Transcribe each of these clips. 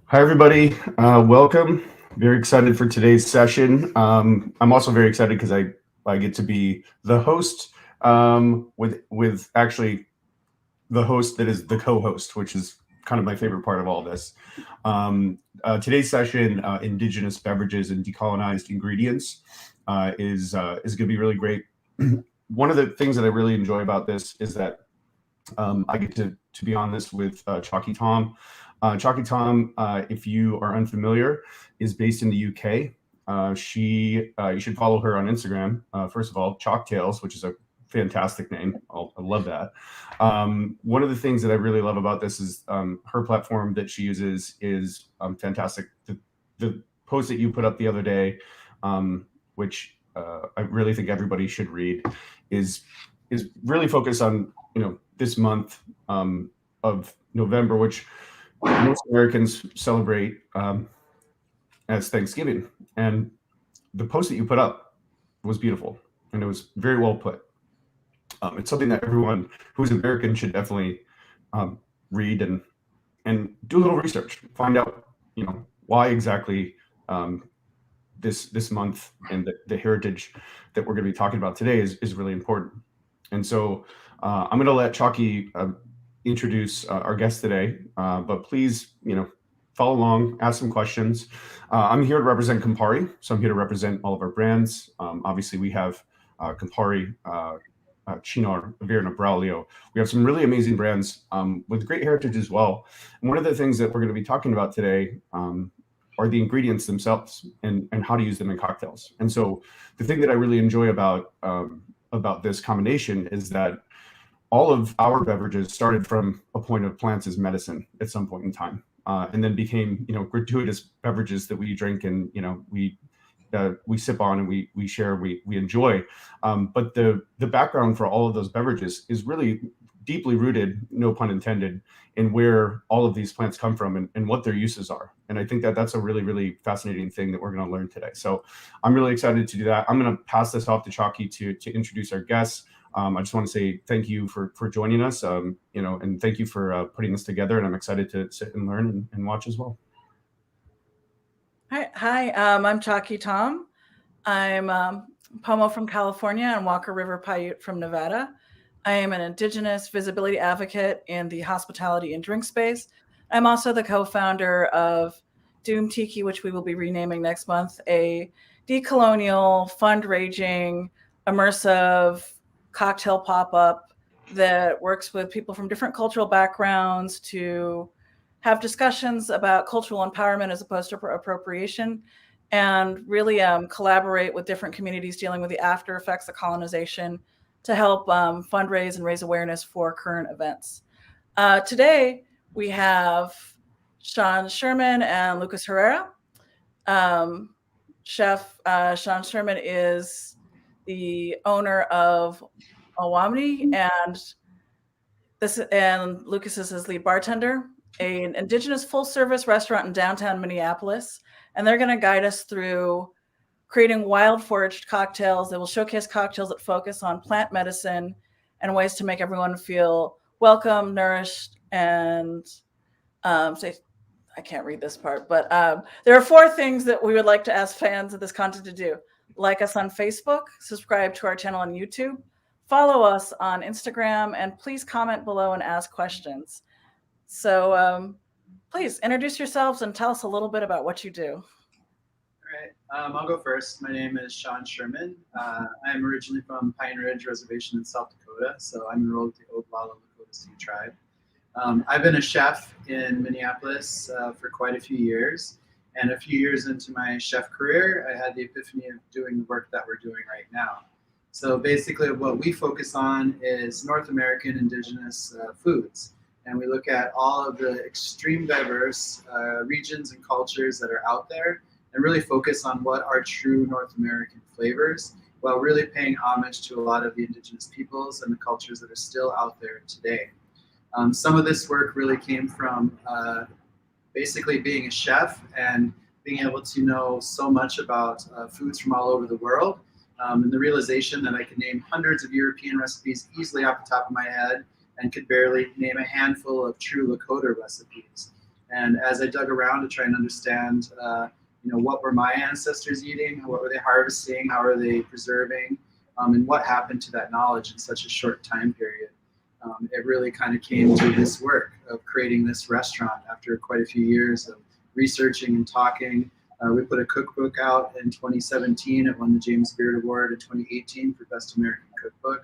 Hi, everybody. Welcome. Very excited for today's session. I'm also very excited because I get to be the host with actually the host that is the co-host, which is kind of my favorite part of all this. Today's session, Indigenous Beverages and Decolonized Ingredients, is going to be really great. One of the things that I really enjoy about this is that I get to be on this with Chalky Tom. Chalky Tom, if you are unfamiliar, is based in the UK. You should follow her on Instagram. First of all, Chalktails, which is a fantastic name. I love that. One of the things that I really love about this is her platform that she uses is fantastic. The post that you put up the other day, which I really think everybody should read, is really focused on this month of November, which most Americans celebrate as Thanksgiving. And the post that you put up was beautiful, and it was very well put. It's something that everyone who's American should definitely read and do a little research, find out why exactly this month and the heritage that we're going to be talking about today is really important. And so I'm going to let Chalky introduce our guest today, but please, follow along, ask some questions. I'm here to represent Campari, so I'm here to represent all of our brands. Obviously, we have Campari, Cynar, Averna, Braulio. We have some really amazing brands with great heritage as well. And one of the things that we're going to be talking about today are the ingredients themselves and how to use them in cocktails. And so the thing that I really enjoy about this combination is that all of our beverages started from a point of plants as medicine at some point in time, and then became gratuitous beverages that we drink and we sip on and we share, we enjoy. But the background for all of those beverages is really deeply rooted, no pun intended, in where all of these plants come from and what their uses are. And I think that that's a really, really fascinating thing that we're going to learn today. So I'm really excited to do that. I'm going to pass this off to Chalky to introduce our guests. I just want to say thank you for joining us, and thank you for putting this together. And I'm excited to sit and learn and watch as well. Hi. I'm Chalky Tom. I'm Pomo from California and Walker River Paiute from Nevada. I am an Indigenous visibility advocate in the hospitality and drink space. I'm also the co-founder of Doom Tiki, which we will be renaming next month, a decolonial, fundraising, immersive cocktail pop-up that works with people from different cultural backgrounds to have discussions about cultural empowerment as opposed to appropriation, and really collaborate with different communities dealing with the after effects of colonization to help fundraise and raise awareness for current events. Today, we have Sherman and Lucas Herrera. Chef Sean Sherman is the owner of Owamni, and Lucas is his lead bartender, an Indigenous full-service restaurant in downtown Minneapolis. And they're going to guide us through creating wild foraged cocktails that will showcase cocktails that focus on plant medicine and ways to make everyone feel welcome, nourished, and I can't read this part, but there are 4 things that we would like to ask fans of this content to do. Like us on Facebook, subscribe to our channel on YouTube, follow us on Instagram, and please comment below and ask questions. So please introduce yourselves and tell us a little bit about what you do. All right, I'll go first. My name is Sean Sherman. I'm originally from Pine Ridge Reservation in South Dakota, so I'm enrolled with the Oglala Lakota Sioux tribe. I've been a chef in Minneapolis for quite a few years, and a few years into my chef career, I had the epiphany of doing the work that we're doing right now. So basically what we focus on is North American Indigenous foods, and we look at all of the extreme diverse regions and cultures that are out there and really focus on what are true North American flavors while really paying homage to a lot of the Indigenous peoples and the cultures that are still out there today. Some of this work really came from basically being a chef and being able to know so much about foods from all over the world, and the realization that I can name hundreds of European recipes easily off the top of my head and could barely name a handful of true Lakota recipes. And as I dug around to try and understand, what were my ancestors eating, what were they harvesting, how are they preserving, and what happened to that knowledge in such a short time period, it really kind of came to this work of creating this restaurant after quite a few years of researching and talking. We put a cookbook out in 2017. It won the James Beard Award in 2018 for Best American Cookbook.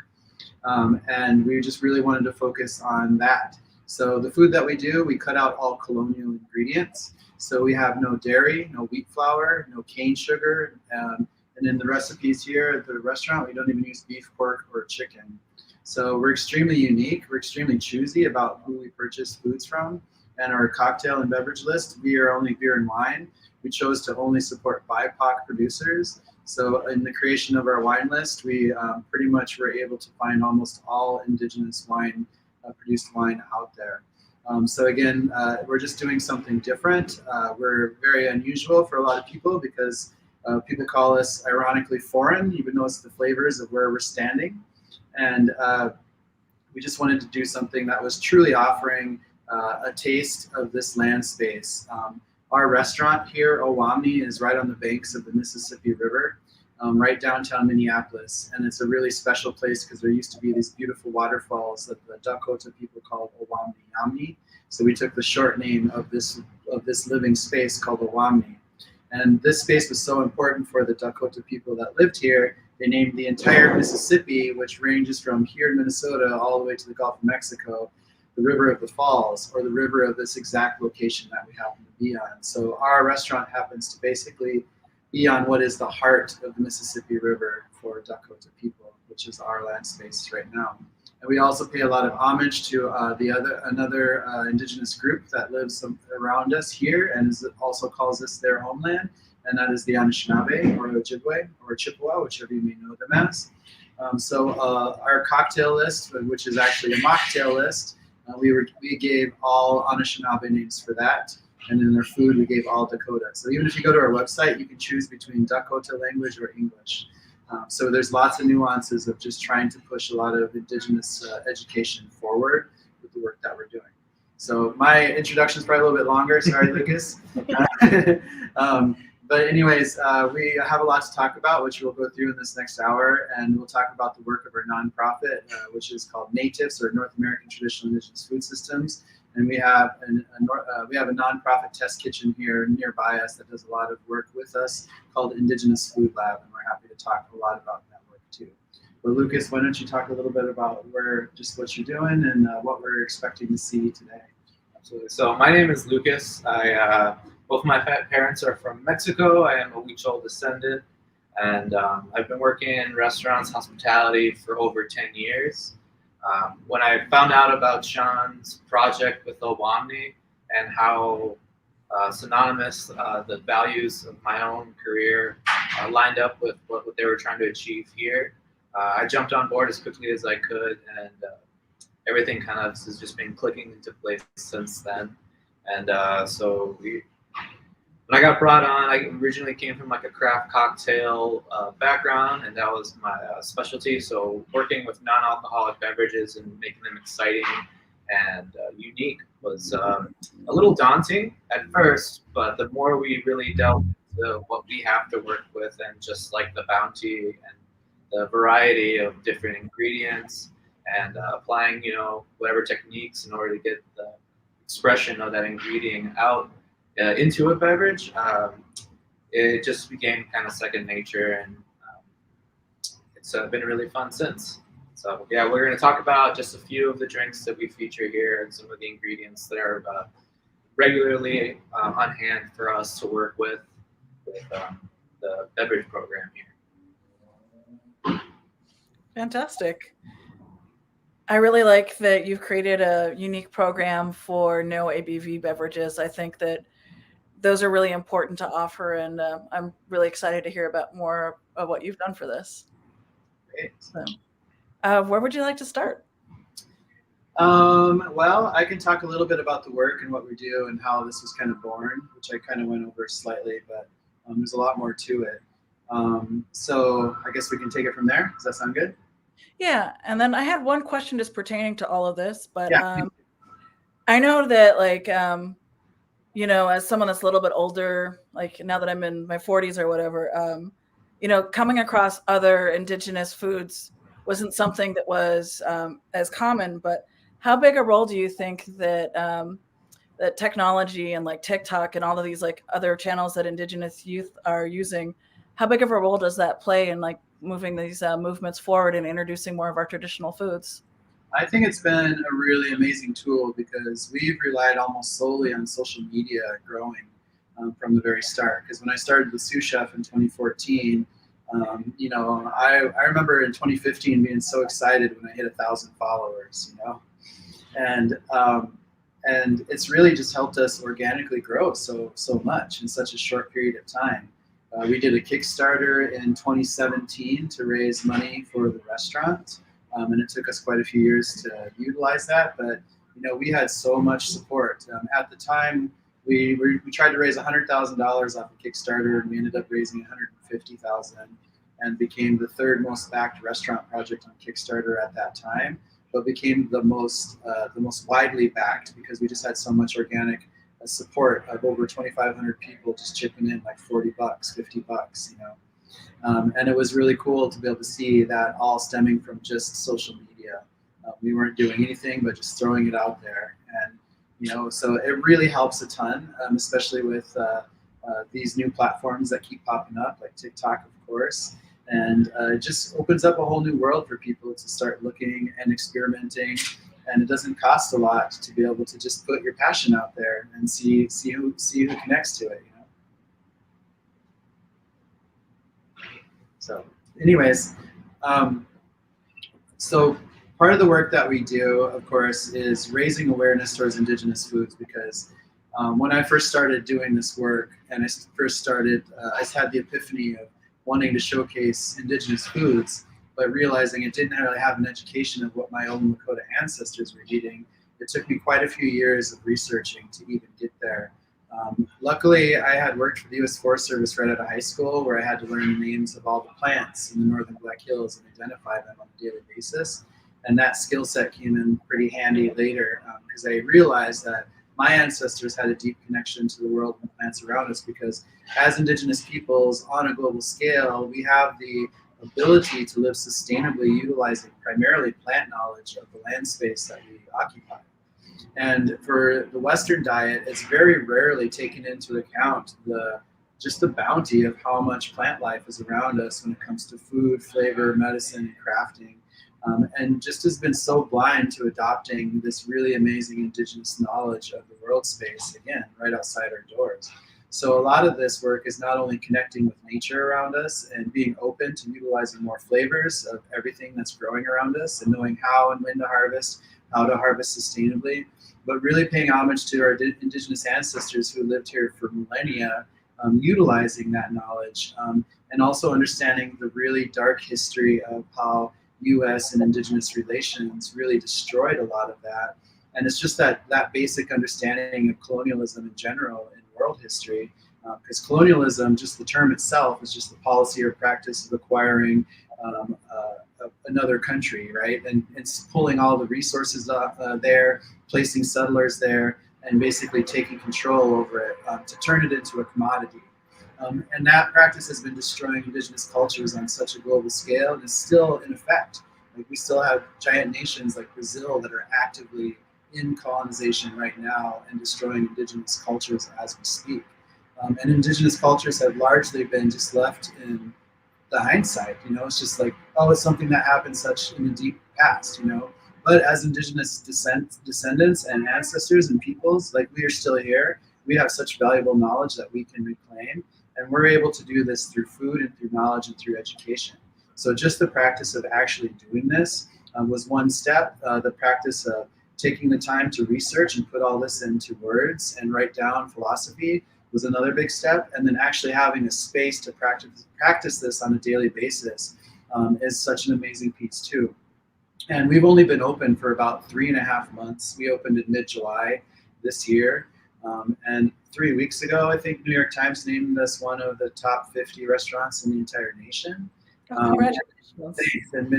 And we just really wanted to focus on that. So the food that we do, we cut out all colonial ingredients. So we have no dairy, no wheat flour, no cane sugar. And in the recipes here at the restaurant, we don't even use beef, pork, or chicken. So we're extremely unique. We're extremely choosy about who we purchase foods from. And our cocktail and beverage list, we are only beer and wine. We chose to only support BIPOC producers. So in the creation of our wine list, we pretty much were able to find almost all indigenous wine, produced wine out there. So again, we're just doing something different. We're very unusual for a lot of people because people call us ironically foreign, even though it's the flavors of where we're standing. And we just wanted to do something that was truly offering a taste of this land space. Our restaurant here, Owamni, is right on the banks of the Mississippi River, right downtown Minneapolis. And it's a really special place because there used to be these beautiful waterfalls that the Dakota people called Owamni. So we took the short name of this living space called Owamni. And this space was so important for the Dakota people that lived here. They named the entire Mississippi, which ranges from here in Minnesota all the way to the Gulf of Mexico, the River of the Falls, or the river of this exact location that we happen to be on. So our restaurant happens to basically be on what is the heart of the Mississippi River for Dakota people, which is our land space right now. And we also pay a lot of homage to another indigenous group that lives around us here and also calls this their homeland, and that is the Anishinaabe or Ojibwe or Chippewa, whichever you may know them as. So our cocktail list, which is actually a mocktail list, we gave all Anishinaabe names for that. And in our food, we gave all Dakota. So even if you go to our website, you can choose between Dakota language or English. So there's lots of nuances of just trying to push a lot of indigenous education forward with the work that we're doing. So my introduction is probably a little bit longer. Sorry, Lucas. But anyways, we have a lot to talk about, which we'll go through in this next hour. And we'll talk about the work of our nonprofit, which is called NATIVS, or North American Traditional Indigenous Food Systems. And we have a nonprofit test kitchen here nearby us that does a lot of work with us called Indigenous Food Lab, and we're happy to talk a lot about that work too. But Lucas, why don't you talk a little bit about what you're doing and what we're expecting to see today? Absolutely. So my name is Lucas. Both my parents are from Mexico. I am a Huichol descendant, and I've been working in restaurants, hospitality for over 10 years. When I found out about Sean's project with Owamni and how synonymous the values of my own career lined up with what they were trying to achieve here, I jumped on board as quickly as I could, and everything kind of has just been clicking into place since then. And when I got brought on, I originally came from like a craft cocktail background, and that was my specialty. So working with non-alcoholic beverages and making them exciting and unique was a little daunting at first, but the more we really delved into what we have to work with and just like the bounty and the variety of different ingredients and applying, whatever techniques in order to get the expression of that ingredient out into a beverage, it just became kind of second nature, and it's been really fun since. So yeah, we're going to talk about just a few of the drinks that we feature here and some of the ingredients that are regularly on hand for us to work with the beverage program here. Fantastic. I really like that you've created a unique program for no ABV beverages. I think that those are really important to offer, and I'm really excited to hear about more of what you've done for this. Great. So, where would you like to start? Well, I can talk a little bit about the work and what we do and how this was kind of born, which I kind of went over slightly, but there's a lot more to it. So I guess we can take it from there. Does that sound good? Yeah, and then I had one question just pertaining to all of this, but Yeah. I know that like you know, as someone that's a little bit older, like now that I'm in my 40s or whatever, you know, coming across other indigenous foods wasn't something that was as common. But how big a role do you think that that technology and like TikTok and all of these like other channels that indigenous youth are using, how big of a role does that play in like moving these movements forward and introducing more of our traditional foods? I think it's been a really amazing tool because we've relied almost solely on social media growing from the very start. Because when I started with Sous Chef in 2014, you know, I remember in 2015 being so excited when I hit 1,000 followers, you know, and it's really just helped us organically grow so much in such a short period of time. We did a Kickstarter in 2017 to raise money for the restaurant. And it took us quite a few years to utilize that, but you know, we had so much support. At the time, we tried to raise $100,000 off of Kickstarter, and we ended up raising $150,000, and became the third most backed restaurant project on Kickstarter at that time, but became the most widely backed because we just had so much organic support of over 2,500 people just chipping in like $40, $50, you know. And it was really cool to be able to see that all stemming from just social media. We weren't doing anything but just throwing it out there, and you know, so it really helps a ton, especially with these new platforms that keep popping up, like TikTok, of course. And it just opens up a whole new world for people to start looking and experimenting. And it doesn't cost a lot to be able to just put your passion out there and see who connects to it. You know? So, anyways, so part of the work that we do, of course, is raising awareness towards indigenous foods because when I first started doing this work and I first started, I had the epiphany of wanting to showcase indigenous foods, but realizing it didn't really have an education of what my own Lakota ancestors were eating. It took me quite a few years of researching to even get there. Luckily, I had worked for the U.S. Forest Service right out of high school, where I had to learn the names of all the plants in the northern Black Hills and identify them on a daily basis. And that skill set came in pretty handy later because I realized that my ancestors had a deep connection to the world and plants around us because as indigenous peoples on a global scale, we have the ability to live sustainably utilizing primarily plant knowledge of the land space that we occupy. And for the Western diet, it's very rarely taken into account just the bounty of how much plant life is around us when it comes to food, flavor, medicine, and crafting. And just has been so blind to adopting this really amazing indigenous knowledge of the world space, again, right outside our doors. So a lot of this work is not only connecting with nature around us and being open to utilizing more flavors of everything that's growing around us and knowing how and when to harvest, how to harvest sustainably, but really paying homage to our indigenous ancestors who lived here for millennia, utilizing that knowledge, and also understanding the really dark history of how U.S. and indigenous relations really destroyed a lot of that. And it's just that basic understanding of colonialism in general in world history, because colonialism, just the term itself, is just the policy or practice of acquiring another country, right? And it's pulling all the resources there, placing settlers there, and basically taking control over it to turn it into a commodity. And that practice has been destroying indigenous cultures on such a global scale and is still in effect. Like we still have giant nations like Brazil that are actively in colonization right now and destroying indigenous cultures as we speak. And indigenous cultures have largely been just left in the hindsight, you know, it's just like, oh, it's something that happened such in the deep past, you know. But as indigenous descendants and ancestors and peoples, like we are still here. We have such valuable knowledge that we can reclaim, and we're able to do this through food and through knowledge and through education. So just the practice of actually doing this was one step. The practice of taking the time to research and put all this into words and write down philosophy was another big step. And then actually having a space to practice this on a daily basis is such an amazing piece too. And we've only been open for about 3.5 months. We opened in mid-July this year. And 3 weeks ago, I think New York Times named us one of the top 50 restaurants in the entire nation. Congratulations. Thanks. And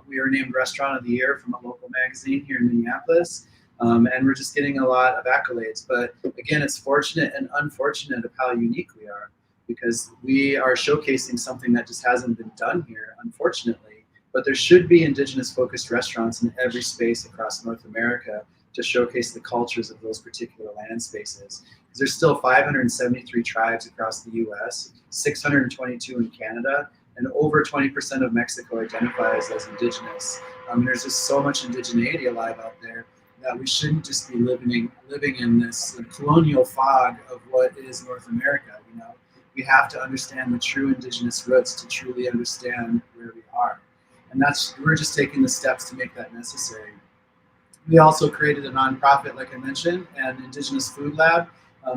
we were named Restaurant of the Year from a local magazine here in Minneapolis. And we're just getting a lot of accolades. But again, it's fortunate and unfortunate of how unique we are, because we are showcasing something that just hasn't been done here, unfortunately. But there should be Indigenous focused restaurants in every space across North America to showcase the cultures of those particular land spaces. Because there's still 573 tribes across the US, 622 in Canada, and over 20% of Mexico identifies as Indigenous. There's just so much indigeneity alive out there that we shouldn't just be living in this colonial fog of what is North America. We have to understand the true Indigenous roots to truly understand where we are. And we're just taking the steps to make that necessary. We also created a nonprofit, like I mentioned, and Indigenous Food Lab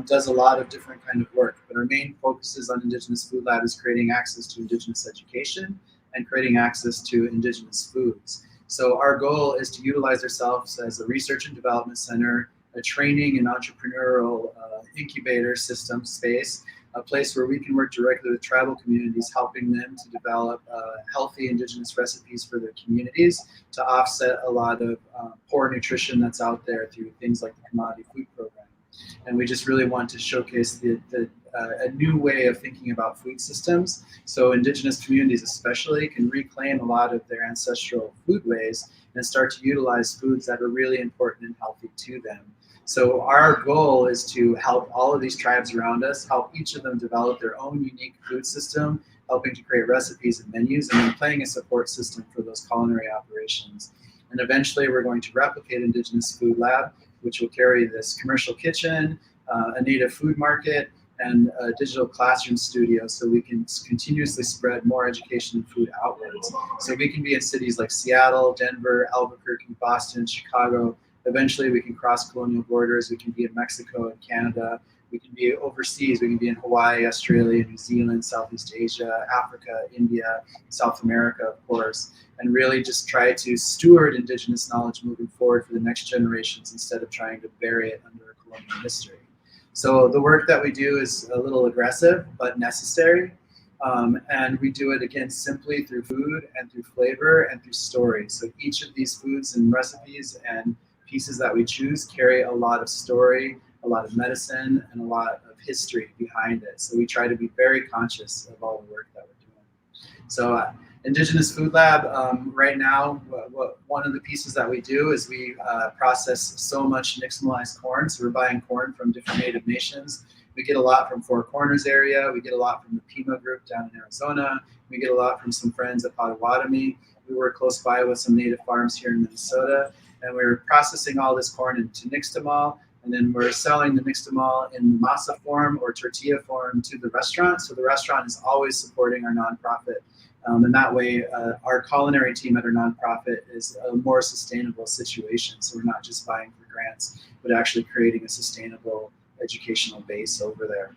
does a lot of different kind of work. But our main focus is on Indigenous Food Lab is creating access to Indigenous education and creating access to Indigenous foods. So our goal is to utilize ourselves as a research and development center, a training and entrepreneurial incubator system space, a place where we can work directly with tribal communities, helping them to develop healthy Indigenous recipes for their communities to offset a lot of poor nutrition that's out there through things like the Commodity Food Program. And we just really want to showcase a new way of thinking about food systems, so Indigenous communities especially can reclaim a lot of their ancestral foodways and start to utilize foods that are really important and healthy to them. So our goal is to help all of these tribes around us, help each of them develop their own unique food system, helping to create recipes and menus, and then playing a support system for those culinary operations. And eventually we're going to replicate Indigenous Food Lab, which will carry this commercial kitchen, a native food market, and a digital classroom studio, so we can continuously spread more education and food outwards. So we can be in cities like Seattle, Denver, Albuquerque, Boston, Chicago. Eventually we can cross colonial borders. We can be in Mexico and Canada. We can be overseas. We can be in Hawaii, Australia, New Zealand, Southeast Asia, Africa, India, South America, of course, and really just try to steward Indigenous knowledge moving forward for the next generations instead of trying to bury it under a colonial history. So the work that we do is a little aggressive, but necessary. And we do it, again, simply through food and through flavor and through story. So each of these foods and recipes and pieces that we choose carry a lot of story, a lot of medicine, and a lot of history behind it. So we try to be very conscious of all the work that we're doing. So Indigenous Food Lab, right now, one of the pieces that we do is we process so much nixtamalized corn. So we're buying corn from different Native nations. We get a lot from Four Corners area. We get a lot from the Pima group down in Arizona. We get a lot from some friends at Owamni. We work close by with some native farms here in Minnesota. And we're processing all this corn into nixtamal. And then we're selling the nixtamal in masa form or tortilla form to the restaurant. So the restaurant is always supporting our nonprofit. And that way, our culinary team at our nonprofit is a more sustainable situation. So we're not just buying for grants, but actually creating a sustainable educational base over there.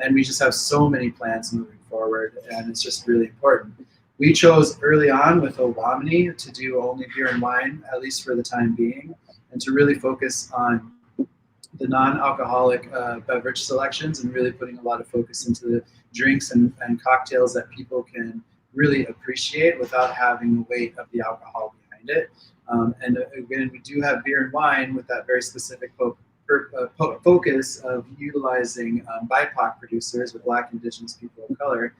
And we just have so many plans moving forward, and it's just really important. We chose early on with Owamni to do only beer and wine, at least for the time being, and to really focus on the non-alcoholic beverage selections and really putting a lot of focus into the drinks and cocktails that people can really appreciate without having the weight of the alcohol behind it. And again, we do have beer and wine with that very specific focus of utilizing BIPOC producers with Black, Indigenous people of color.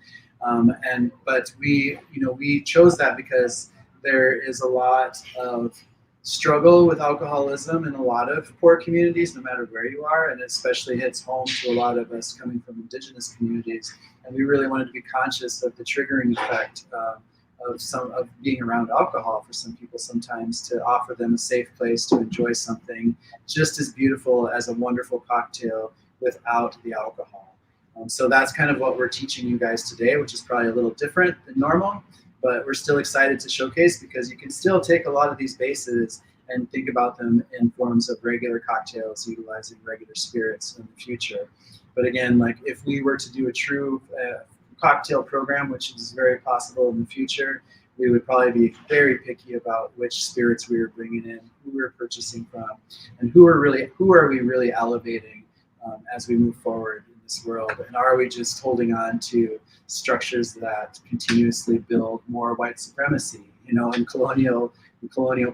But we chose that because there is a lot of struggle with alcoholism in a lot of poor communities, no matter where you are, and it especially hits home to a lot of us coming from Indigenous communities. And we really wanted to be conscious of the triggering effect of being around alcohol for some people sometimes, to offer them a safe place to enjoy something just as beautiful as a wonderful cocktail without the alcohol. So that's kind of what we're teaching you guys today, which is probably a little different than normal, but we're still excited to showcase because you can still take a lot of these bases and think about them in forms of regular cocktails, utilizing regular spirits in the future. But again, like if we were to do a true cocktail program, which is very possible in the future, we would probably be very picky about which spirits we were bringing in, who we were purchasing from, and who are we really elevating as we move forward in the this world? And are we just holding on to structures that continuously build more white supremacy, and colonial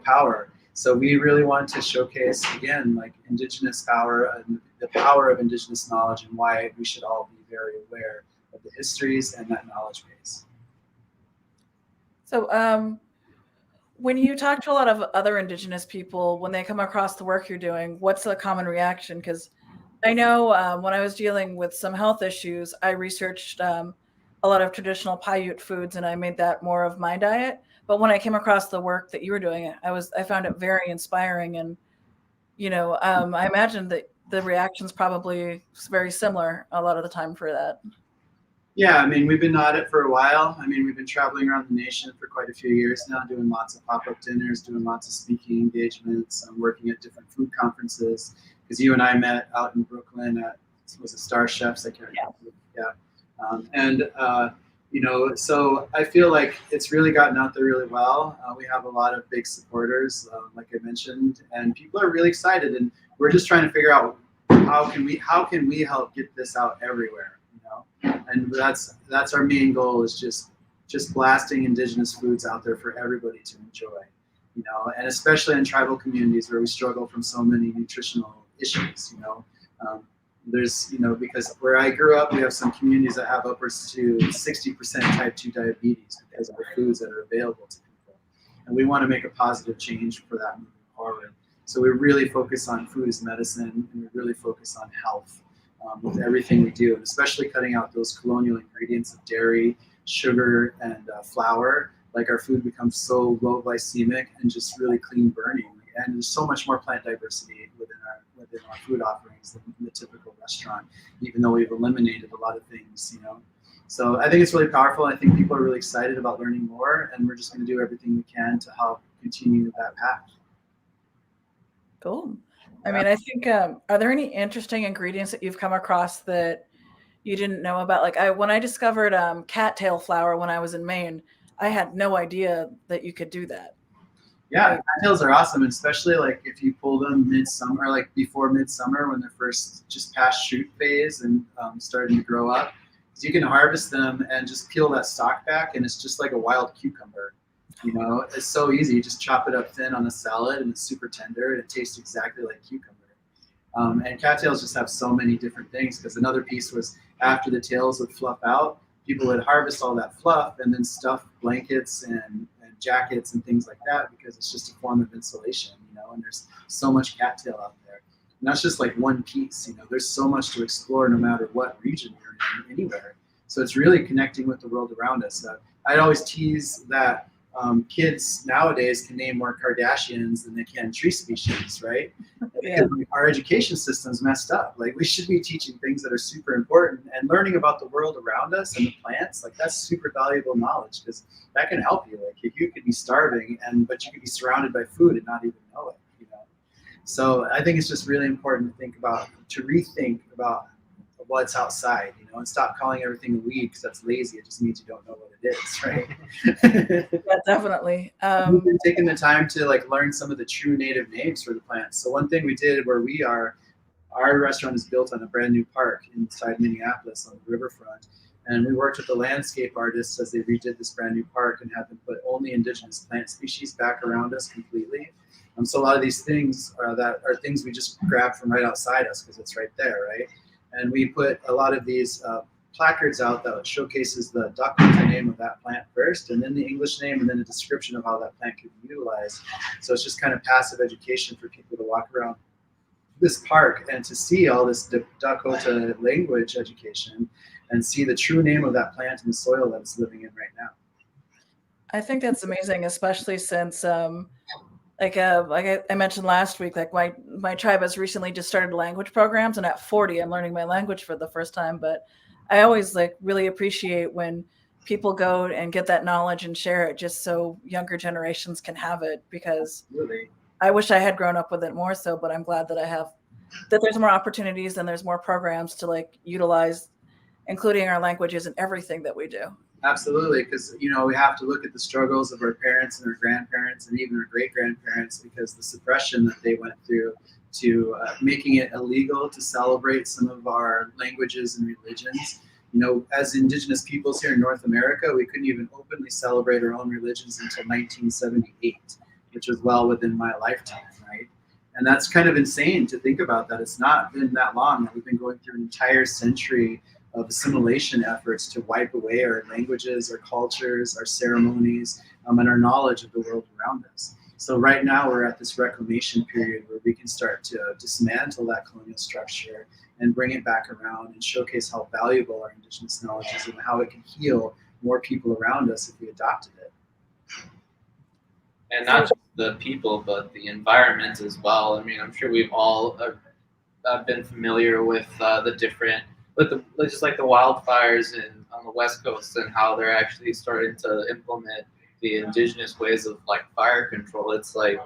power? So we really want to showcase, again, like Indigenous power and the power of Indigenous knowledge, and why we should all be very aware of the histories and that knowledge base. So when you talk to a lot of other Indigenous people, when they come across the work you're doing, what's the common reaction? Because I know when I was dealing with some health issues, I researched a lot of traditional Paiute foods, and I made that more of my diet. But when I came across the work that you were doing, I found it very inspiring, and I imagine that the reaction's probably very similar a lot of the time for that. Yeah, I mean, we've been at it for a while. I mean, we've been traveling around the nation for quite a few years now, doing lots of pop-up dinners, doing lots of speaking engagements, working at different food conferences. Because you and I met out in Brooklyn at, was it Star Chefs? I can't remember. Yeah. So I feel like it's really gotten out there really well. We have a lot of big supporters, like I mentioned, and people are really excited. And we're just trying to figure out how can we help get this out everywhere. And that's our main goal, is just blasting Indigenous foods out there for everybody to enjoy, and especially in tribal communities where we struggle from so many nutritional issues, there's, because where I grew up, we have some communities that have upwards to 60% type 2 diabetes because of the foods that are available to people. And we want to make a positive change for that moving forward. So we really focus on food as medicine, and we really focus on health. With everything we do, and especially cutting out those colonial ingredients of dairy, sugar, and flour. Like, our food becomes so low glycemic and just really clean burning. And there's so much more plant diversity within our food offerings than the typical restaurant, even though we've eliminated a lot of things, So I think it's really powerful. I think people are really excited about learning more, and we're just going to do everything we can to help continue that path. Cool. I mean, I think, are there any interesting ingredients that you've come across that you didn't know about? Like, when I discovered cattail flour when I was in Maine, I had no idea that you could do that. Yeah, cattails are awesome, especially like if you pull them midsummer, like before midsummer when they're first just past shoot phase and starting to grow up. Because you can harvest them and just peel that stalk back, and it's just like a wild cucumber. It's so easy. You just chop it up thin on a salad, and it's super tender, and it tastes exactly like cucumber. And cattails just have so many different things, because another piece was after the tails would fluff out, people would harvest all that fluff and then stuff blankets and jackets and things like that, because it's just a form of insulation, and there's so much cattail out there. And that's just like one piece, there's so much to explore no matter what region you're in, anywhere. So it's really connecting with the world around us. I'd always tease that kids nowadays can name more Kardashians than they can tree species, right? Yeah. Our education system's messed up. Like, we should be teaching things that are super important, and learning about the world around us and the plants. Like, that's super valuable knowledge, because that can help you. Like, if you could be starving, but you could be surrounded by food and not even know it. So I think it's just really important to rethink about what's outside, and stop calling everything a weed, because that's lazy. It just means you don't know what it is, right? Yeah, definitely. We've been taking the time to learn some of the true native names for the plants. So one thing we did where we are, our restaurant is built on a brand new park inside Minneapolis on the riverfront. And we worked with the landscape artists as they redid this brand new park and had them put only Indigenous plant species back around us completely. So a lot of these things are things we just grabbed from right outside us, because it's right there, right? And we put a lot of these placards out that showcases the Dakota name of that plant first, and then the English name, and then a description of how that plant could be utilized. So it's just kind of passive education for people to walk around this park and to see all this Dakota language education and see the true name of that plant and the soil that it's living in right now. I think that's amazing, especially since like I mentioned last week, like my tribe has recently just started language programs, and at 40 I'm learning my language for the first time. But I always really appreciate when people go and get that knowledge and share it, just so younger generations can have it, because Absolutely. I wish I had grown up with it more so, but I'm glad that there's more opportunities and there's more programs to utilize, including our languages in everything that we do. Absolutely, because we have to look at the struggles of our parents and our grandparents and even our great grandparents, because the suppression that they went through to making it illegal to celebrate some of our languages and religions. As Indigenous peoples here in North America, we couldn't even openly celebrate our own religions until 1978, which was well within my lifetime, right? And that's kind of insane to think about that. It's not been that long that we've been going through an entire century of assimilation efforts to wipe away our languages, our cultures, our ceremonies, and our knowledge of the world around us. So right now we're at this reclamation period where we can start to dismantle that colonial structure and bring it back around and showcase how valuable our Indigenous knowledge is and how it can heal more people around us if we adopted it. And not just the people, but the environment as well. I mean, I'm sure we've all been familiar with the different, just like the wildfires on the West Coast, and how they're actually starting to implement the Indigenous ways of like fire control. It's like,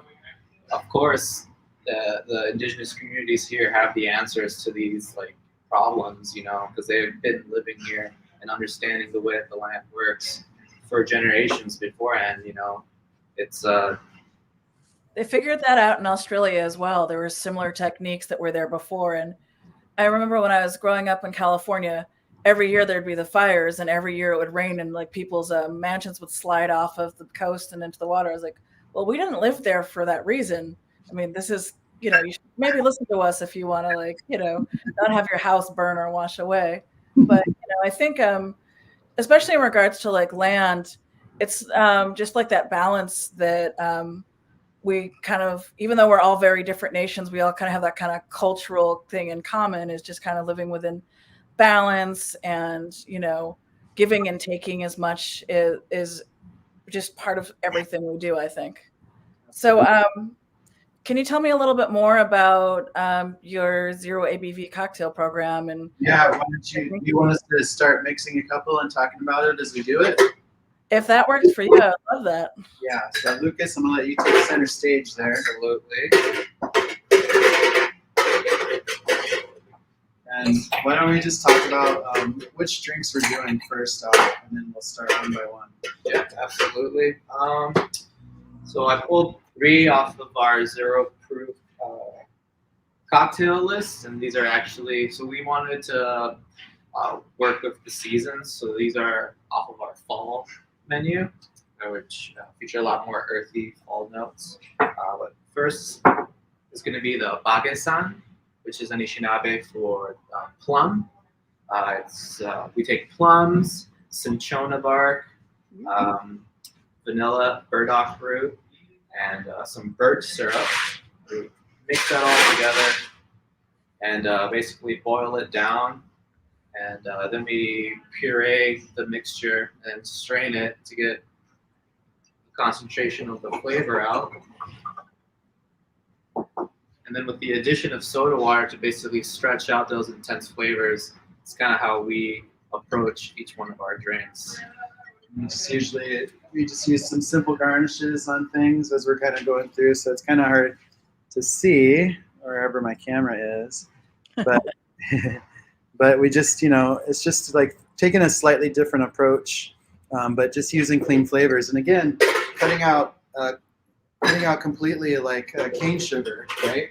of course, the Indigenous communities here have the answers to these like problems, because they've been living here and understanding the way the land works for generations beforehand. It's They figured that out in Australia as well. There were similar techniques that were there before. And I remember when I was growing up in California, every year there'd be the fires, and every year it would rain, and like people's mansions would slide off of the coast and into the water. I was like, well, we didn't live there for that reason. I mean, this is, you should maybe listen to us if you want to not have your house burn or wash away. But, I think, especially in regards to like land, it's just like that balance that we kind of, even though we're all very different nations, we all kind of have that kind of cultural thing in common, is just kind of living within balance and, giving and taking as much is just part of everything we do, I think. So can you tell me a little bit more about your zero ABV cocktail program? And yeah, why don't you want us to start mixing a couple and talking about it as we do it? If that works for you, I love that. Yeah, so Lucas, I'm gonna let you take center stage there. Absolutely. And why don't we just talk about which drinks we're doing first off, and then we'll start one by one. Yeah, absolutely. So I pulled 3 off of our zero proof cocktail list, and these are actually, so we wanted to work with the seasons. So these are off of our fall menu, which feature a lot more earthy fall notes. But first is going to be the Bage-san, which is Anishinaabe for plum. We take plums, cinchona bark, vanilla burdock root, and some birch syrup. We mix that all together and basically boil it down. And then we puree the mixture and strain it to get the concentration of the flavor out. And then with the addition of soda water to basically stretch out those intense flavors, it's kind of how we approach each one of our drinks. We just use some simple garnishes on things as we're kind of going through, so it's kind of hard to see wherever my camera is, but but we just, it's just like taking a slightly different approach, but just using clean flavors, and again, cutting out completely like cane sugar, right?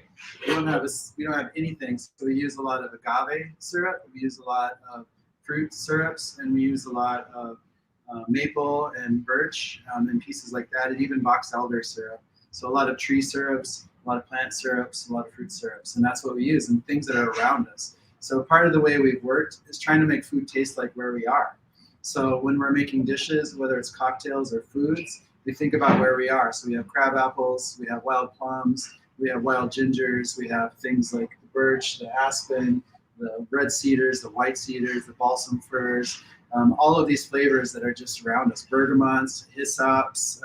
We don't have anything, so we use a lot of agave syrup, we use a lot of fruit syrups, and we use a lot of maple and birch and pieces like that, and even box elder syrup. So a lot of tree syrups, a lot of plant syrups, a lot of fruit syrups, and that's what we use, and things that are around us. So part of the way we've worked is trying to make food taste like where we are. So when we're making dishes, whether it's cocktails or foods, we think about where we are. So we have crab apples, we have wild plums, we have wild gingers, we have things like the birch, the aspen, the red cedars, the white cedars, the balsam firs, all of these flavors that are just around us, bergamots, hyssops,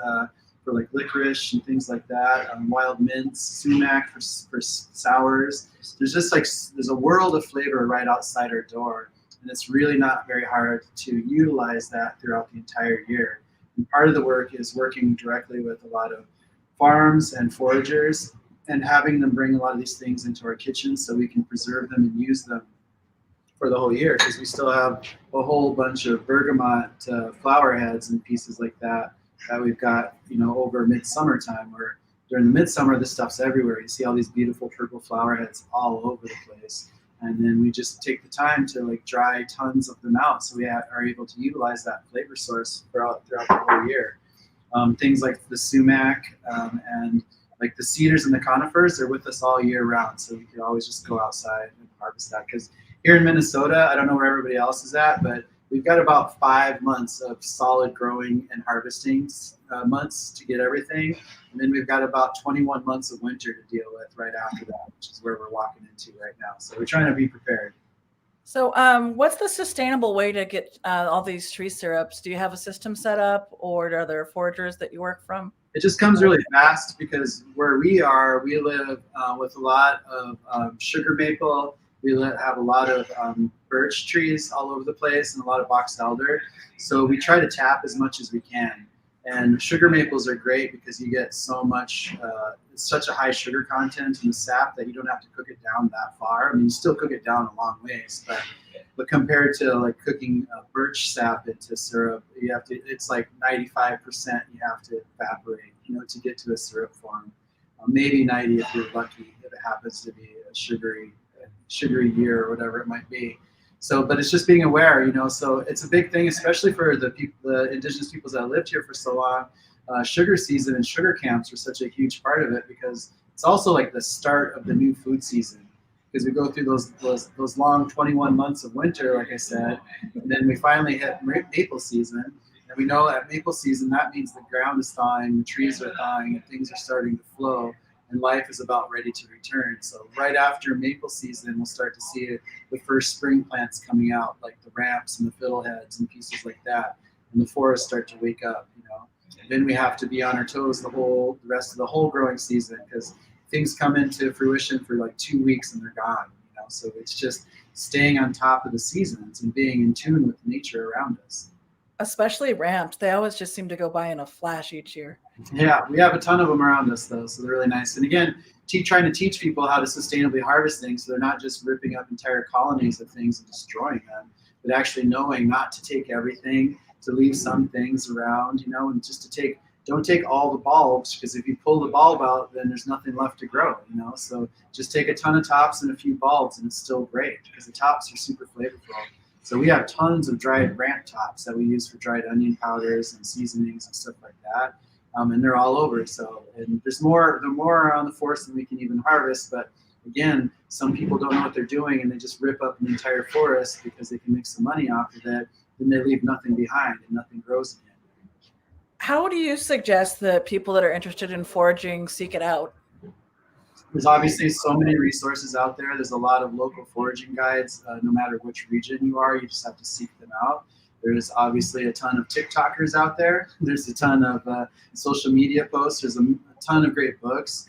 for like licorice and things like that, wild mints, sumac for sours. There's a world of flavor right outside our door, and it's really not very hard to utilize that throughout the entire year. And part of the work is working directly with a lot of farms and foragers and having them bring a lot of these things into our kitchen so we can preserve them and use them for the whole year, because we still have a whole bunch of bergamot flower heads and pieces like that we've got, over midsummer time, where during the midsummer, this stuff's everywhere. You see all these beautiful purple flower heads all over the place. And then we just take the time to like dry tons of them out, so we are able to utilize that flavor source throughout the whole year. Things like the sumac and like the cedars and the conifers, they're with us all year round, so we can always just go outside and harvest that. Because here in Minnesota, I don't know where everybody else is at, but we've got about 5 months of solid growing and harvesting months to get everything. And then we've got about 21 months of winter to deal with right after that, which is where we're walking into right now. So we're trying to be prepared. So what's the sustainable way to get all these tree syrups? Do you have a system set up, or are there foragers that you work from? It just comes really fast, because where we are, we live with a lot of sugar maple. We have a lot of birch trees all over the place and a lot of box elder. So we try to tap as much as we can. And sugar maples are great because you get so much, it's such a high sugar content in the sap that you don't have to cook it down that far. I mean, you still cook it down a long ways, but compared to like cooking birch sap into syrup, you have to, it's like 95% you have to evaporate, to get to a syrup form. Maybe 90 if you're lucky, if it happens to be a sugary year or whatever it might be. So, but it's just being aware, so it's a big thing, especially for the indigenous peoples that lived here for so long. Sugar season and sugar camps are such a huge part of it, because it's also like the start of the new food season, because we go through those long 21 months of winter, like I said, and then we finally hit maple season. And we know at maple season, that means the ground is thawing, the trees are thawing, and things are starting to flow, and life is about ready to return. So right after maple season, we'll start to see the first spring plants coming out, like the ramps and the fiddleheads and pieces like that, and the forests start to wake up. And then we have to be on our toes the rest of the whole growing season, because things come into fruition for like 2 weeks and they're gone. So it's just staying on top of the seasons and being in tune with nature around us. Especially ramps, they always just seem to go by in a flash each year. Yeah, we have a ton of them around us, though, so they're really nice. And again, trying to teach people how to sustainably harvest things, so they're not just ripping up entire colonies of things and destroying them, but actually knowing not to take everything, to leave some things around, and just to don't take all the bulbs, because if you pull the bulb out, then there's nothing left to grow, So just take a ton of tops and a few bulbs, and it's still great, because the tops are super flavorful. So we have tons of dried ramp tops that we use for dried onion powders and seasonings and stuff like that. And they're all over. So, and they're more around the forest than we can even harvest. But again, some people don't know what they're doing, and they just rip up an entire forest because they can make some money off of it. Then they leave nothing behind, and nothing grows again. How do you suggest that people that are interested in foraging seek it out? There's obviously so many resources out there. There's a lot of local foraging guides, no matter which region you are. You just have to seek them out. There's obviously a ton of TikTokers out there. There's a ton of social media posts. There's a ton of great books.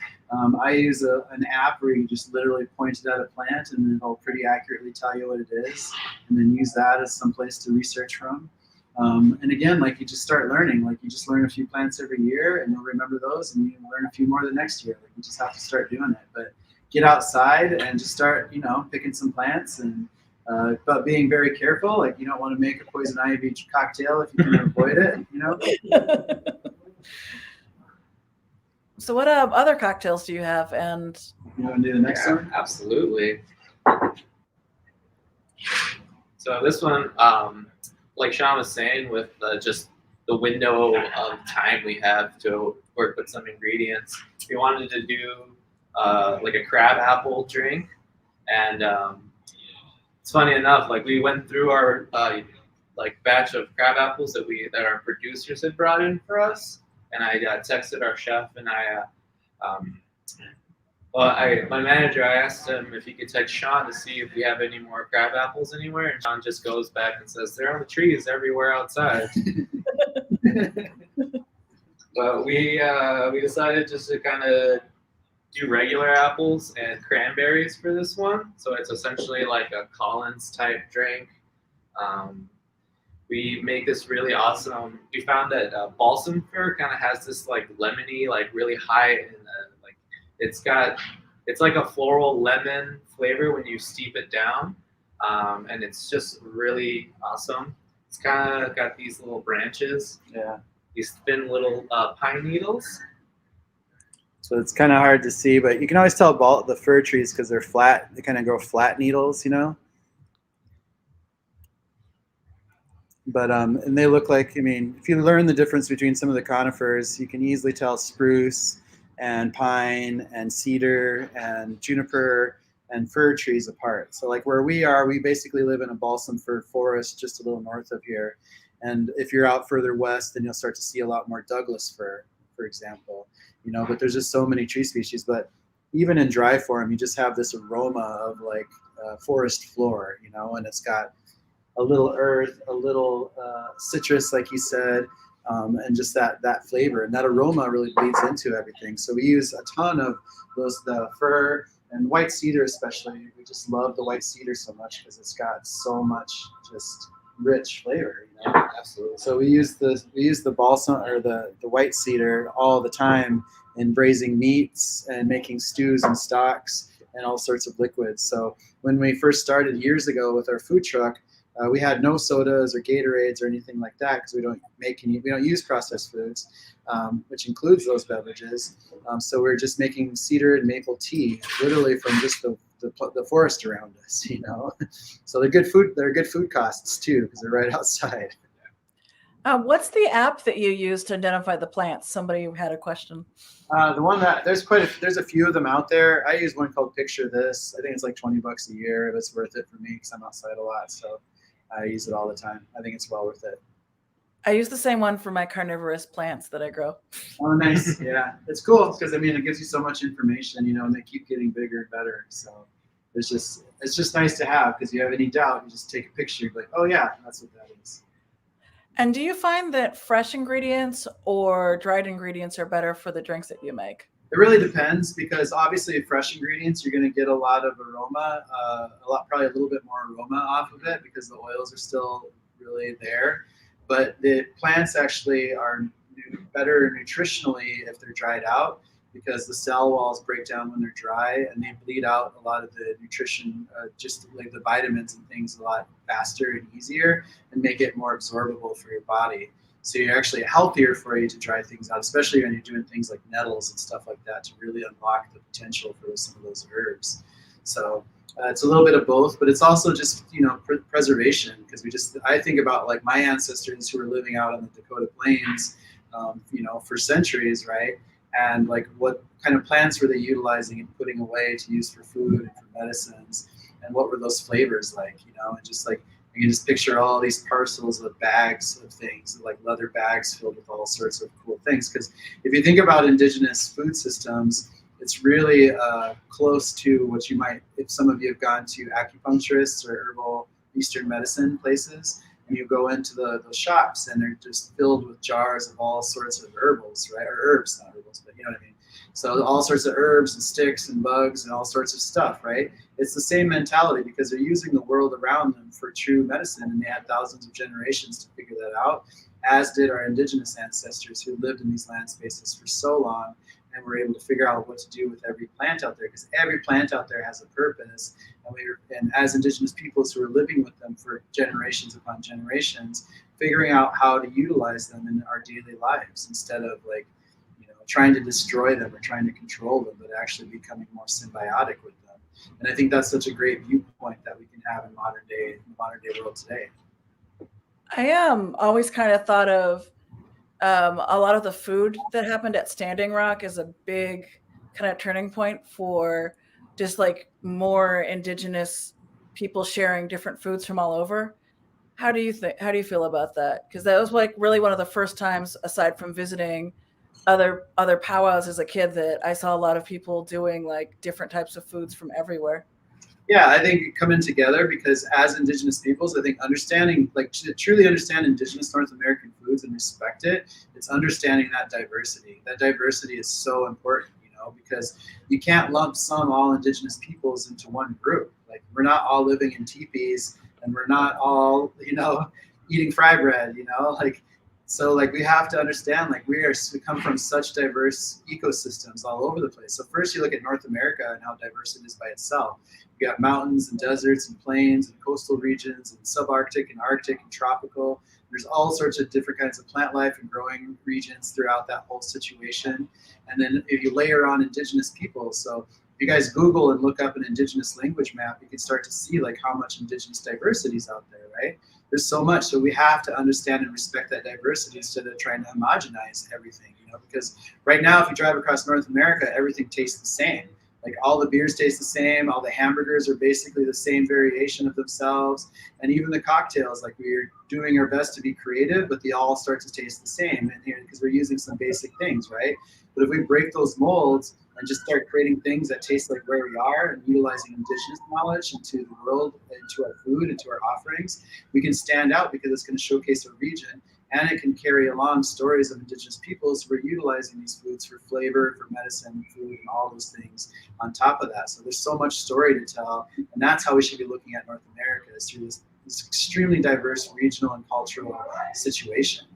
I use an app where you just literally point it at a plant, and it'll pretty accurately tell you what it is, and then use that as some place to research from. And again, like, you just start learning. Like, you just learn a few plants every year, and you'll remember those, and you learn a few more the next year. Like, you just have to start doing it. But get outside and just start, picking some plants, and but being very careful. Like, you don't want to make a poison ivy cocktail if you can avoid it. So what other cocktails do you have? And you want to do the next one? Absolutely. So this one, like Sean was saying, with just the window of time we have to work with some ingredients, we wanted to do like a crab apple drink. And it's funny enough, like, we went through our like batch of crab apples that our producers had brought in for us, and I texted our chef, and my manager, I asked him if he could text Sean to see if we have any more crab apples anywhere, and Sean just goes back and says they're on the trees everywhere outside. But we decided just to kind of do regular apples and cranberries for this one. So it's essentially like a Collins type drink. We make this really awesome. We found that balsam fir kind of has this like lemony, like really high in the, like, it's like a floral lemon flavor when you steep it down. and it's just really awesome. It's kind of got these little branches, Yeah. these thin little pine needles. So it's kind of hard to see, but you can always tell about the fir trees because they're flat. They kind of grow flat needles, you know. But and they look like, I mean, if you learn the difference between some of the conifers, you can easily tell spruce and pine and cedar and juniper and fir trees apart. So like where we are, we basically live in a balsam fir forest just a little north of here. And if you're out further west, then you'll start to see a lot more Douglas fir, for example. You know, but there's just so many tree species. But even in dry form, you just have this aroma of like forest floor, you know, and it's got a little earth, a little citrus, like you said, and just that flavor. And that aroma really bleeds into everything. So we use a ton of the fir and white cedar especially. We just love the white cedar so much because it's got so much just rich flavor. You know? Absolutely. So we use the balsam or the white cedar all the time in braising meats and making stews and stocks and all sorts of liquids. So when we first started years ago with our food truck, we had no sodas or Gatorades or anything like that because we don't use processed foods, which includes those beverages. So we're just making cedar and maple tea, literally from just the forest around us, you know. So they're good food. They're good food costs too because they're right outside. What's the app that you use to identify the plants? Somebody had a question. The one that there's a few of them out there. I use one called Picture This. I think it's like $20 a year. It's worth it for me because I'm outside a lot. So I use it all the time. I think it's well worth it. I use the same one for my carnivorous plants that I grow. Oh, nice. Yeah, it's cool because I mean it gives you so much information, you know, and they keep getting bigger and better. So it's just nice to have because you have any doubt, you just take a picture, you're like, oh yeah, that's what that is. And do you find that fresh ingredients or dried ingredients are better for the drinks that you make? It really depends because obviously fresh ingredients, you're going to get a lot of aroma, probably a little bit more aroma off of it because the oils are still really there. But the plants actually are better nutritionally if they're dried out because the cell walls break down when they're dry and they bleed out a lot of the nutrition, just like the vitamins and things a lot faster and easier and make it more absorbable for your body. So you're actually healthier for you to dry things out, especially when you're doing things like nettles and stuff like that to really unlock the potential for some of those herbs. So it's a little bit of both, but it's also just, you know, preservation because I think about like my ancestors who were living out on the Dakota Plains, you know, for centuries, right? And like what kind of plants were they utilizing and putting away to use for food and for medicines? And what were those flavors like, you know, and just like, you can just picture all these parcels of bags of things, like leather bags filled with all sorts of cool things. Because if you think about indigenous food systems, it's really close to what you might, if some of you have gone to acupuncturists or herbal Eastern medicine places, and you go into those shops and they're just filled with jars of all sorts of herbals, right? Or herbs, not herbals, but you know what I mean? So all sorts of herbs and sticks and bugs and all sorts of stuff, right? It's the same mentality because they're using the world around them for true medicine and they had thousands of generations to figure that out, as did our indigenous ancestors who lived in these land spaces for so long and were able to figure out what to do with every plant out there because every plant out there has a purpose. And as indigenous peoples who are living with them for generations upon generations, figuring out how to utilize them in our daily lives instead of like, trying to destroy them or trying to control them, but actually becoming more symbiotic with them. And I think that's such a great viewpoint that we can have in the modern day world today. I always kind of thought of a lot of the food that happened at Standing Rock as a big kind of turning point for just like more indigenous people sharing different foods from all over. How do you feel about that? Because that was like really one of the first times, aside from visiting other powwows as a kid, that I saw a lot of people doing like different types of foods from everywhere. Yeah, I think coming together because as indigenous peoples, I think understanding, like to truly understand indigenous North American foods and respect it, it's understanding that diversity. That diversity is so important, because you can't lump sum all indigenous peoples into one group. Like we're not all living in teepees and we're not all, eating fry bread, like So like we have to understand, like we come from such diverse ecosystems all over the place. So first you look at North America and how diverse it is by itself. You got mountains and deserts and plains and coastal regions and subarctic and Arctic and tropical. There's all sorts of different kinds of plant life and growing regions throughout that whole situation. And then if you layer on indigenous people, so if you guys Google and look up an indigenous language map, you can start to see like how much indigenous diversity is out there, right? There's so much, so we have to understand and respect that diversity instead of trying to homogenize everything, you know, because right now if you drive across North America, everything tastes the same. Like all the beers taste the same, all the hamburgers are basically the same variation of themselves, and even the cocktails, like we're doing our best to be creative, but they all start to taste the same in here because we're using some basic things, right? But if we break those molds and just start creating things that taste like where we are and utilizing indigenous knowledge into the world, into our food, into our offerings, we can stand out because it's going to showcase a region and it can carry along stories of indigenous peoples who are utilizing these foods for flavor, for medicine, food, and all those things on top of that. So there's so much story to tell, and that's how we should be looking at North America, is through this extremely diverse regional and cultural situation.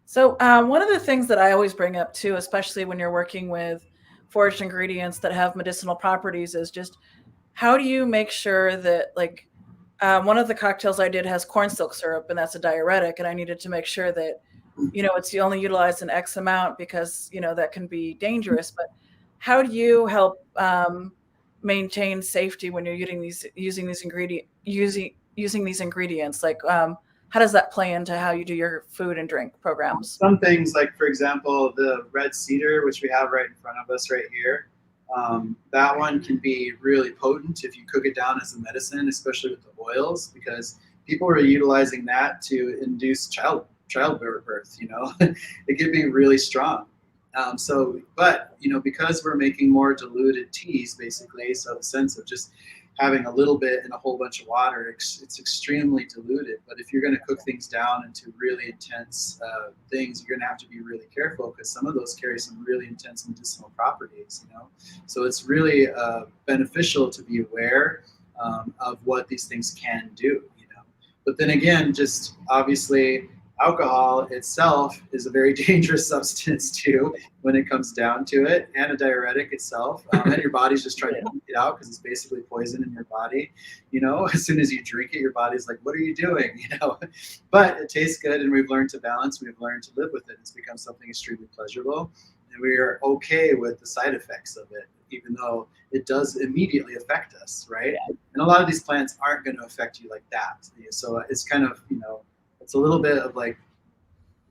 So one of the things that I always bring up too, especially when you're working with foraged ingredients that have medicinal properties, is just how do you make sure that, like, one of the cocktails I did has corn silk syrup, and that's a diuretic, and I needed to make sure that, you know, it's only utilized in X amount because, you know, that can be dangerous. But how do you help maintain safety when you're using these ingredients? Like, how does that play into how you do your food and drink programs? Some things, like for example, the red cedar, which we have right in front of us right here, that one can be really potent if you cook it down as a medicine, especially with the oils, because people are utilizing that to induce childbirth. You know, it can be really strong. But you know, because we're making more diluted teas, basically, so the sense of just having a little bit in a whole bunch of water, it's extremely diluted. But if you're going to cook things down into really intense things, you're going to have to be really careful because some of those carry some really intense medicinal properties, you know. So it's really beneficial to be aware of what these things can do, you know. But then again, just obviously, alcohol itself is a very dangerous substance too when it comes down to it, and a diuretic itself, and your body's just trying to keep it out because it's basically poison in your body, you know. As soon as you drink it, your body's like, what are you doing, you know? But it tastes good, and we've learned to balance, we've learned to live with it. It's become something extremely pleasurable, and we are okay with the side effects of it, even though it does immediately affect us, right? And a lot of these plants aren't going to affect you like that, so it's kind of, you know, it's a little bit of like,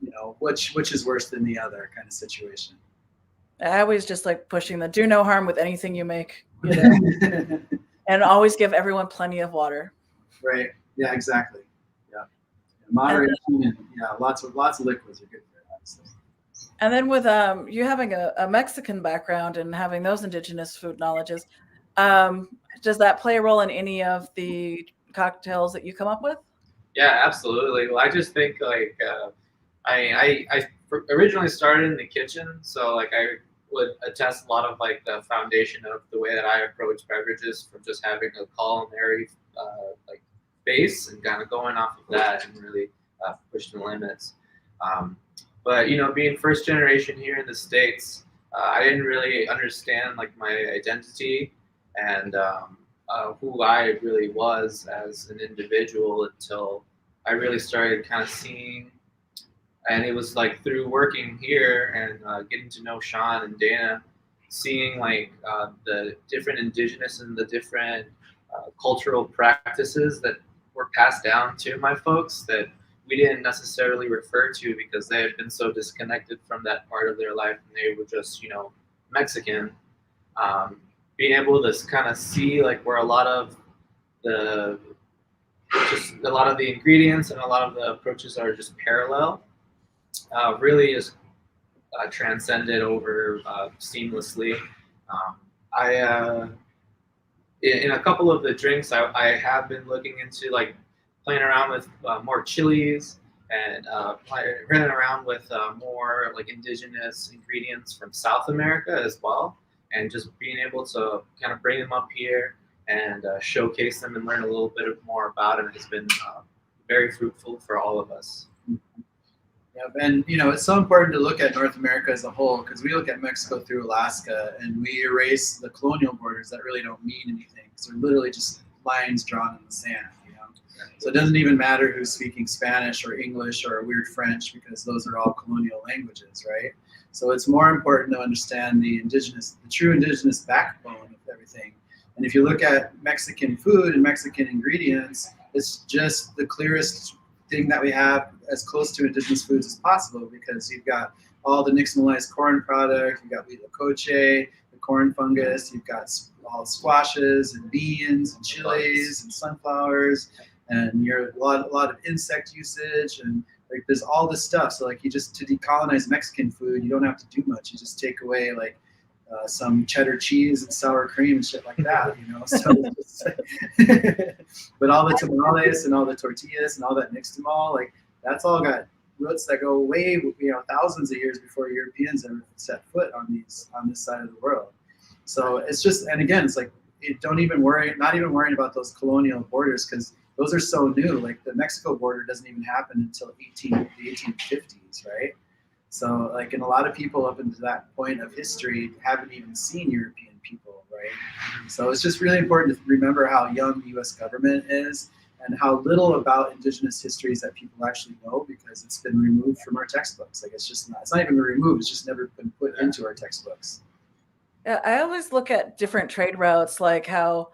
you know, which is worse than the other kind of situation. I always just like pushing the do no harm with anything you make, you know, and always give everyone plenty of water. Right. Yeah, exactly. Yeah. Moderation and lots of liquids are good for that. And then with you having a Mexican background and having those indigenous food knowledges, does that play a role in any of the cocktails that you come up with? Yeah, absolutely. Well, I just think like I originally started in the kitchen, so like I would attest a lot of like the foundation of the way that I approach beverages from just having a culinary like base and kind of going off of that and really push the limits. But you know, being first generation here in the States, I didn't really understand like my identity and who I really was as an individual until I really started kind of seeing, and it was like through working here and getting to know Sean and Dana, seeing like the different indigenous and the different cultural practices that were passed down to my folks that we didn't necessarily refer to because they had been so disconnected from that part of their life and they were just, you know, Mexican. Being able to kind of see like where a lot of the ingredients and a lot of the approaches are just parallel, really is transcended over seamlessly. In a couple of the drinks, I have been looking into like playing around with more chilies and playing around with more like indigenous ingredients from South America as well. And just being able to kind of bring them up here and showcase them and learn a little bit more about it has been very fruitful for all of us. Yeah, Yep. And it's so important to look at North America as a whole, because we look at Mexico through Alaska and we erase the colonial borders that really don't mean anything, because they're literally just lines drawn in the sand. So it doesn't even matter who's speaking Spanish or English or weird French, because those are all colonial languages, right? So it's more important to understand the true indigenous backbone of everything. And if you look at Mexican food and Mexican ingredients, it's just the clearest thing that we have as close to indigenous foods as possible, because you've got all the nixtamalized corn product, you've got huitlacoche, the corn fungus, you've got all squashes and beans and chilies and sunflowers, and a lot of insect usage, and like there's all this stuff. So like to decolonize Mexican food, you don't have to do much. You just take away like some cheddar cheese and sour cream and shit like that, So it's just, but all the tamales and all the tortillas and all that nixtamal, like that's all got roots that go way, thousands of years before Europeans ever set foot on this side of the world. So it's just, and again, it's like not even worrying about those colonial borders, because those are so new. Like the Mexico border doesn't even happen until the 1850s, right? So like, and a lot of people up into that point of history haven't even seen European people, right? So it's just really important to remember how young the U.S. government is and how little about indigenous histories that people actually know, because it's been removed from our textbooks. Like it's not even removed, it's just never been put into our textbooks. Yeah, I always look at different trade routes, like how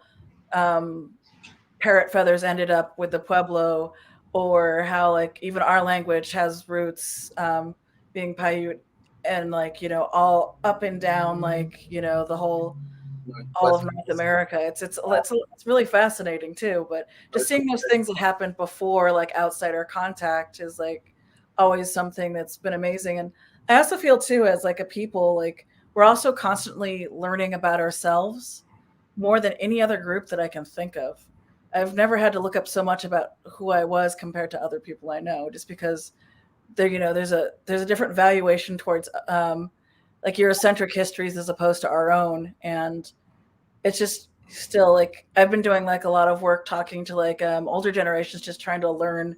parrot feathers ended up with the Pueblo, or how like even our language has roots being Paiute, and like all up and down, like the whole all of North America. It's really fascinating too. But just seeing those things that happened before, like outsider contact, is like always something that's been amazing. And I also feel too, as like a people, like we're also constantly learning about ourselves more than any other group that I can think of. I've never had to look up so much about who I was compared to other people I know, just because there's a different valuation towards like Eurocentric histories as opposed to our own. And it's just still like, I've been doing like a lot of work talking to like older generations, just trying to learn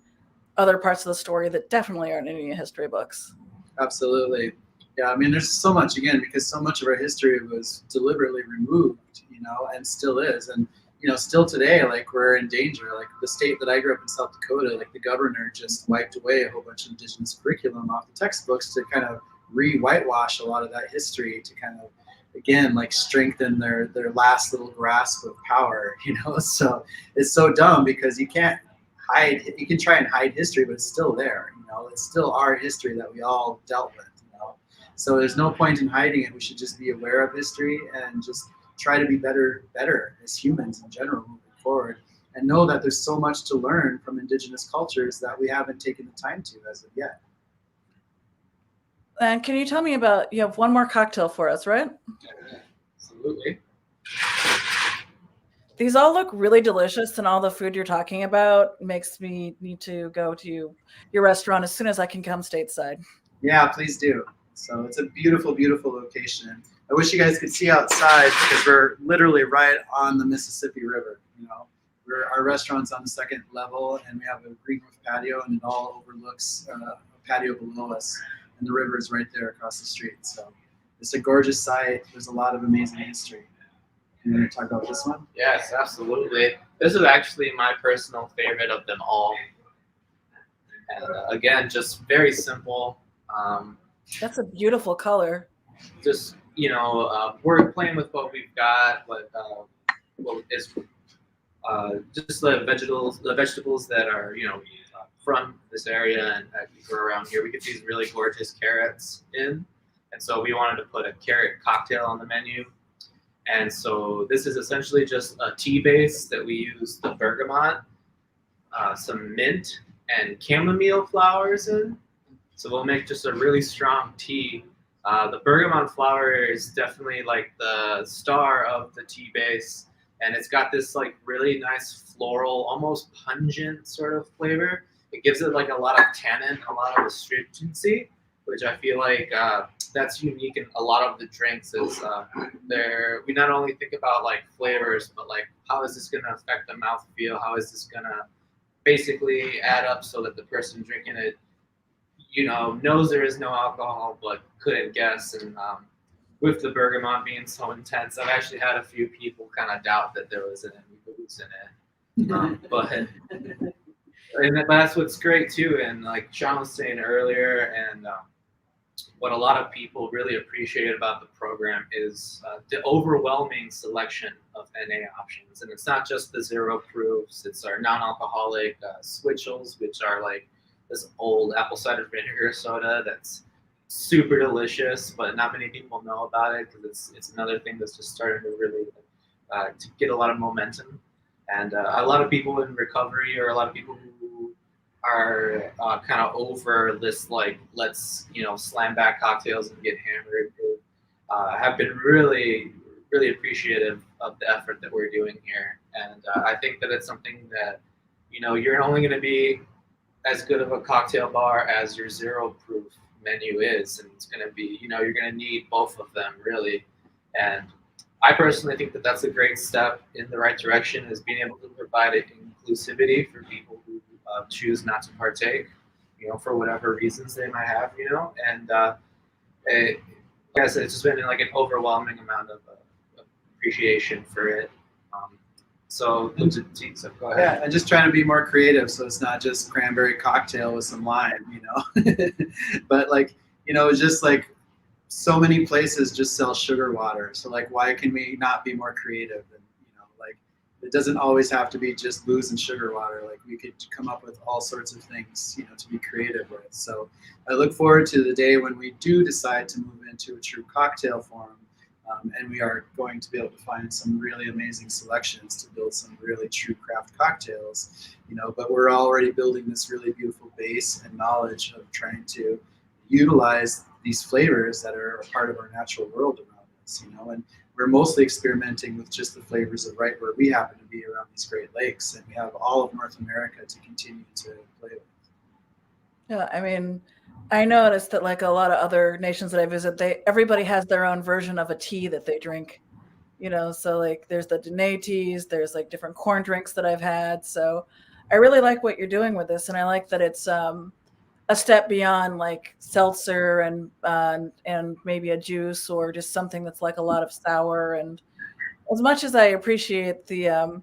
other parts of the story that definitely aren't in any history books. Absolutely. Yeah, I mean, there's so much, again, because so much of our history was deliberately removed, and still is. And, still today, like we're in danger. Like the state that I grew up in, South Dakota, like the governor just wiped away a whole bunch of indigenous curriculum off the textbooks to kind of re-whitewash a lot of that history, to kind of, again, like strengthen their last little grasp of power, So it's so dumb, because you can try and hide history, but it's still there, It's still our history that we all dealt with, So there's no point in hiding it. We should just be aware of history and just try to be better as humans in general moving forward, and know that there's so much to learn from indigenous cultures that we haven't taken the time to as of yet. And can you tell me about, you have one more cocktail for us, right? Absolutely. These all look really delicious, and all the food you're talking about makes me need to go to your restaurant as soon as I can come stateside. Yeah, please do. So it's a beautiful, beautiful location. I wish you guys could see outside, because we're literally right on the Mississippi River. Our restaurant's on the second level, and we have a green roof patio, and it all overlooks a patio below us, and the river is right there across the street. So it's a gorgeous site. There's a lot of amazing history. You want to talk about this one? Yes, absolutely. This is actually my personal favorite of them all. And again, just very simple. That's a beautiful color. Just we're playing with what we've got, what is just the vegetables that are from this area and that we grow around here. We get these really gorgeous carrots in, and so we wanted to put a carrot cocktail on the menu. And so this is essentially just a tea base that we use the bergamot, some mint, and chamomile flowers in. So we'll make just a really strong tea. The bergamot flower is definitely like the star of the tea base, and it's got this like really nice floral, almost pungent sort of flavor. It gives it like a lot of tannin, a lot of astringency, which I feel like that's unique in a lot of the drinks. Is we not only think about like flavors, but like how is this going to affect the mouthfeel? How is this going to basically add up so that the person drinking it knows there is no alcohol but couldn't guess. And with the bergamot being so intense, I've actually had a few people kind of doubt that there was any booze in it. But and that's what's great too. And like Sean was saying earlier, and what a lot of people really appreciate about the program is the overwhelming selection of NA options. And it's not just the zero proofs, it's our non-alcoholic switchels, which are like this old apple cider vinegar soda that's super delicious, but not many people know about it because it's another thing that's just starting to really to get a lot of momentum. And a lot of people in recovery, or a lot of people who are kind of over this, like, let's slam back cocktails and get hammered, have been really, really appreciative of the effort that we're doing here. And I think that it's something that you're only going to be as good of a cocktail bar as your zero proof menu is, and it's going to be you're going to need both of them really. And I personally think that that's a great step in the right direction, is being able to provide inclusivity for people who choose not to partake, for whatever reasons they might have, and like I said, it's just been like an overwhelming amount of appreciation for it. So go ahead. Yeah, and just trying to be more creative, so it's not just cranberry cocktail with some lime, but like, just like so many places just sell sugar water. So like, why can we not be more creative? And like, it doesn't always have to be just booze and sugar water. Like, we could come up with all sorts of things, to be creative with. So I look forward to the day when we do decide to move into a true cocktail form. And we are going to be able to find some really amazing selections to build some really true craft cocktails, but we're already building this really beautiful base and knowledge of trying to utilize these flavors that are a part of our natural world around us, and we're mostly experimenting with just the flavors of right where we happen to be around these Great Lakes, and we have all of North America to continue to play with. Yeah, I mean, I noticed that like a lot of other nations that I visit, everybody has their own version of a tea that they drink, so like there's the Dene teas, there's like different corn drinks that I've had. So I really like what you're doing with this, and I like that it's a step beyond like seltzer and maybe a juice, or just something that's like a lot of sour. And as much as I appreciate the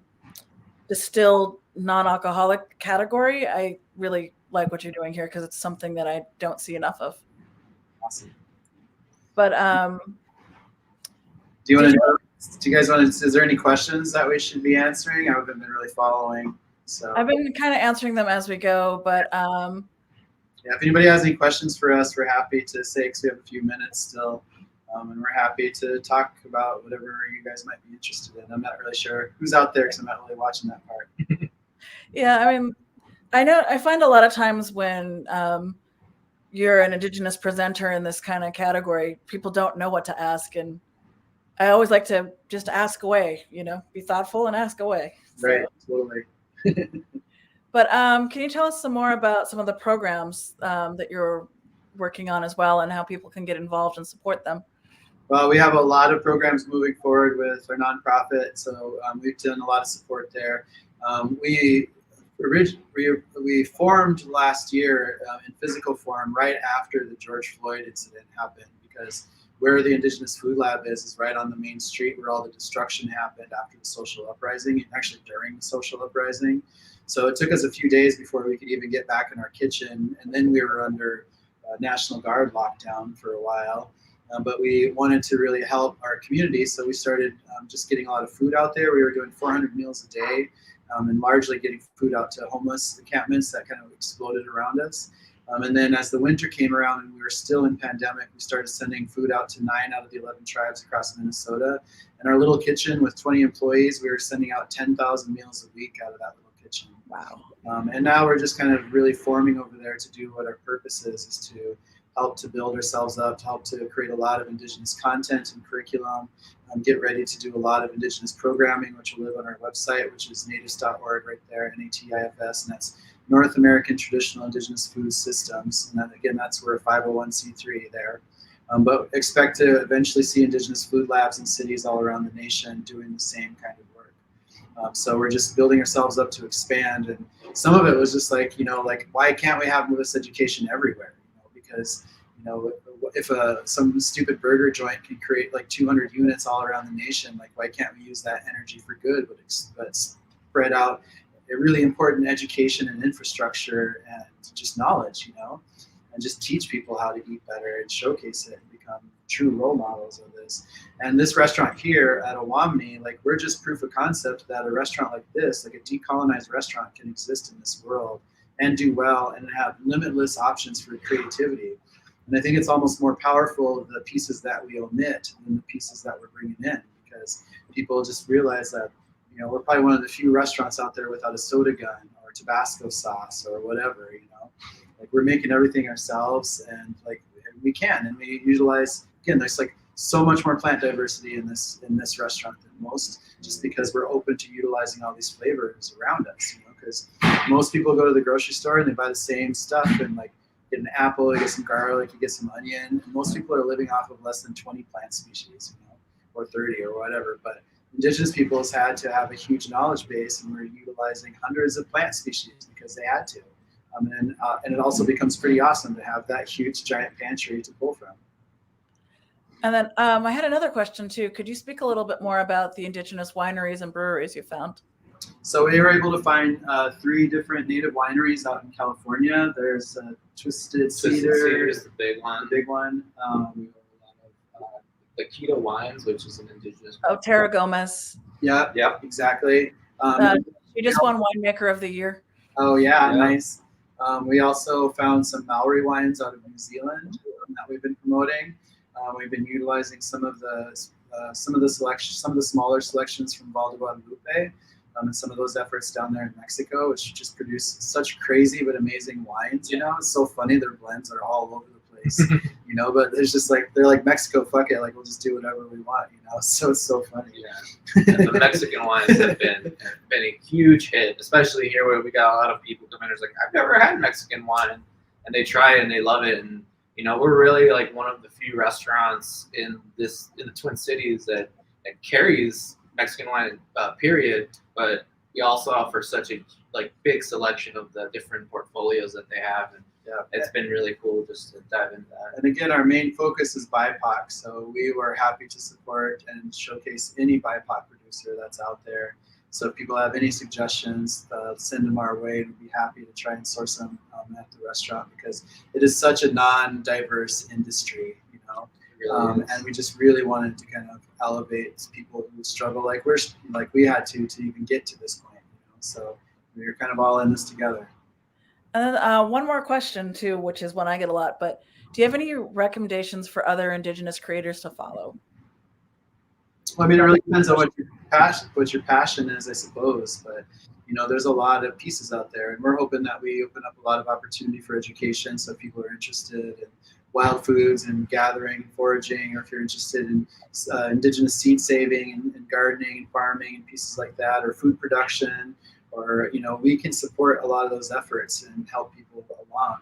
distilled non-alcoholic category, I really like what you're doing here, because it's something that I don't see enough of. Awesome. But do you guys want to, is there any questions that we should be answering? I haven't been really following, so I've been kind of answering them as we go, but yeah, if anybody has any questions for us, we're happy to say, because we have a few minutes still, and we're happy to talk about whatever you guys might be interested in. I'm not really sure who's out there, because I'm not really watching that part. Yeah, I mean, I find a lot of times when you're an Indigenous presenter in this kind of category, people don't know what to ask, and I always like to just ask away, be thoughtful and ask away. Right, totally. But can you tell us some more about some of the programs that you're working on as well, and how people can get involved and support them? Well, we have a lot of programs moving forward with our nonprofit, so we've done a lot of support there. We formed last year in physical form right after the George Floyd incident happened, because where the Indigenous Food Lab is right on the main street where all the destruction happened after the social uprising, actually during the social uprising. So it took us a few days before we could even get back in our kitchen, and then we were under National Guard lockdown for a while. But we wanted to really help our community, so we started just getting a lot of food out there. We were doing 400 meals a day, and largely getting food out to homeless encampments that kind of exploded around us. And then as the winter came around and we were still in pandemic, we started sending food out to 9 out of the 11 tribes across Minnesota. In our little kitchen with 20 employees, we were sending out 10,000 meals a week out of that little kitchen. Wow. And now we're just kind of really forming over there to do what our purpose is to help to build ourselves up, to help to create a lot of Indigenous content and curriculum, get ready to do a lot of Indigenous programming, which will live on our website, which is natifs.org right there, NATIFS, and that's North American Traditional Indigenous Food Systems. And then again, that's we're a 501c3 there. But expect to eventually see Indigenous food labs in cities all around the nation doing the same kind of work. So we're just building ourselves up to expand. And some of it was just like, like, why can't we have this education everywhere? because if some stupid burger joint can create like 200 units all around the nation, like why can't we use that energy for good, but spread out a really important education and infrastructure and just knowledge, and just teach people how to eat better and showcase it and become true role models of this. And this restaurant here at Owamni, like we're just proof of concept that a restaurant like this, like a decolonized restaurant, can exist in this world and do well and have limitless options for creativity. And I think it's almost more powerful the pieces that we omit than the pieces that we're bringing in, because people just realize that, we're probably one of the few restaurants out there without a soda gun or Tabasco sauce or whatever, like we're making everything ourselves, and like we can, and we utilize, again, there's like so much more plant diversity in this restaurant than most, just because we're open to utilizing all these flavors around us, because most people go to the grocery store and they buy the same stuff and like get an apple, you get some garlic, you get some onion, and most people are living off of less than 20 plant species, or 30 or whatever. But Indigenous peoples had to have a huge knowledge base, and we're utilizing hundreds of plant species because they had to. And it also becomes pretty awesome to have that huge giant pantry to pull from. And then I had another question too. Could you speak a little bit more about the Indigenous wineries and breweries you found? So we were able to find 3 different native wineries out in California. There's Twisted Cedar is the big one. The big one. The Keto Wines, which is an indigenous. Oh, Tara Gomez. Yeah, exactly. She just won Winemaker of the Year. Oh yeah, nice. We also found some Maori wines out of New Zealand that we've been promoting. We've been utilizing some of the smaller selections from Val de Guadalupe. And some of those efforts down there in Mexico, which just produce such crazy but amazing wines. It's so funny. Their blends are all over the place. But it's just like they're like, Mexico, fuck it, like we'll just do whatever we want. So it's so funny. Yeah. And the Mexican wines have been a huge hit, especially here where we got a lot of people come in. It's like, I've never had Mexican wine, and they try it and they love it. And we're really like one of the few restaurants in the Twin Cities that carries Mexican wine, period. But we also offer such a big selection of the different portfolios that they have, and it's been really cool just to dive into that. And again, our main focus is BIPOC, so we were happy to support and showcase any BIPOC producer that's out there. So if people have any suggestions, send them our way. We'd be happy to try and source them at the restaurant, because it is such a non-diverse industry, Really and we just really wanted to kind of elevate people who struggle like we had to even get to this point. So we're kind of all in this together. And then one more question too, which is one I get a lot, but do you have any recommendations for other Indigenous creators to follow? Well, I mean, it really depends on what your passion is, I suppose. But there's a lot of pieces out there, and we're hoping that we open up a lot of opportunity for education, so if people are interested in wild foods and gathering and foraging, or if you're interested in Indigenous seed saving and gardening and farming and pieces like that, or food production, or we can support a lot of those efforts and help people along.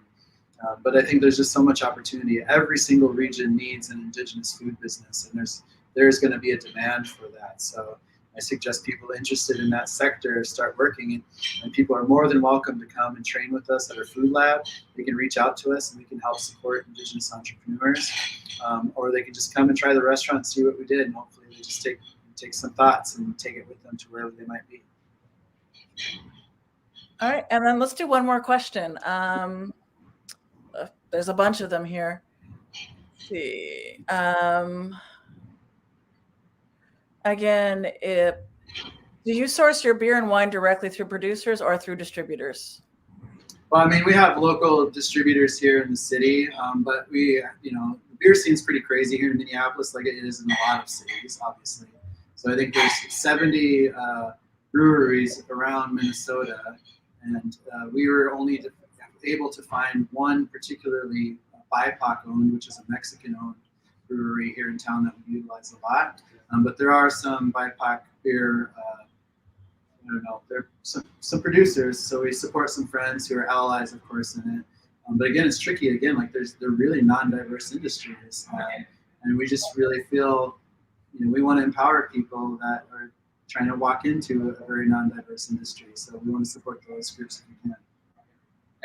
But I think there's just so much opportunity. Every single region needs an Indigenous food business, and there's going to be a demand for that. So I suggest people interested in that sector start working, and people are more than welcome to come and train with us at our food lab. They can reach out to us and we can help support Indigenous entrepreneurs, or they can just come and try the restaurant and see what we did, and hopefully they just take some thoughts and take it with them to wherever they might be. All right, and then let's do one more question. There's a bunch of them here. Let's see. Again, do you source your beer and wine directly through producers or through distributors? Well, I mean, we have local distributors here in the city, but the beer scene's pretty crazy here in Minneapolis, like it is in a lot of cities, obviously. So I think there's 70 breweries around Minnesota, and we were only able to find one particularly BIPOC-owned, which is a Mexican-owned brewery here in town that we utilize a lot. But there are some BIPOC beer, there are some producers, so we support some friends who are allies, of course, in it. But again, it's tricky. Again, like they're really non-diverse industries, and we just really feel, we want to empower people that are trying to walk into a very non-diverse industry. So we want to support those groups if we can.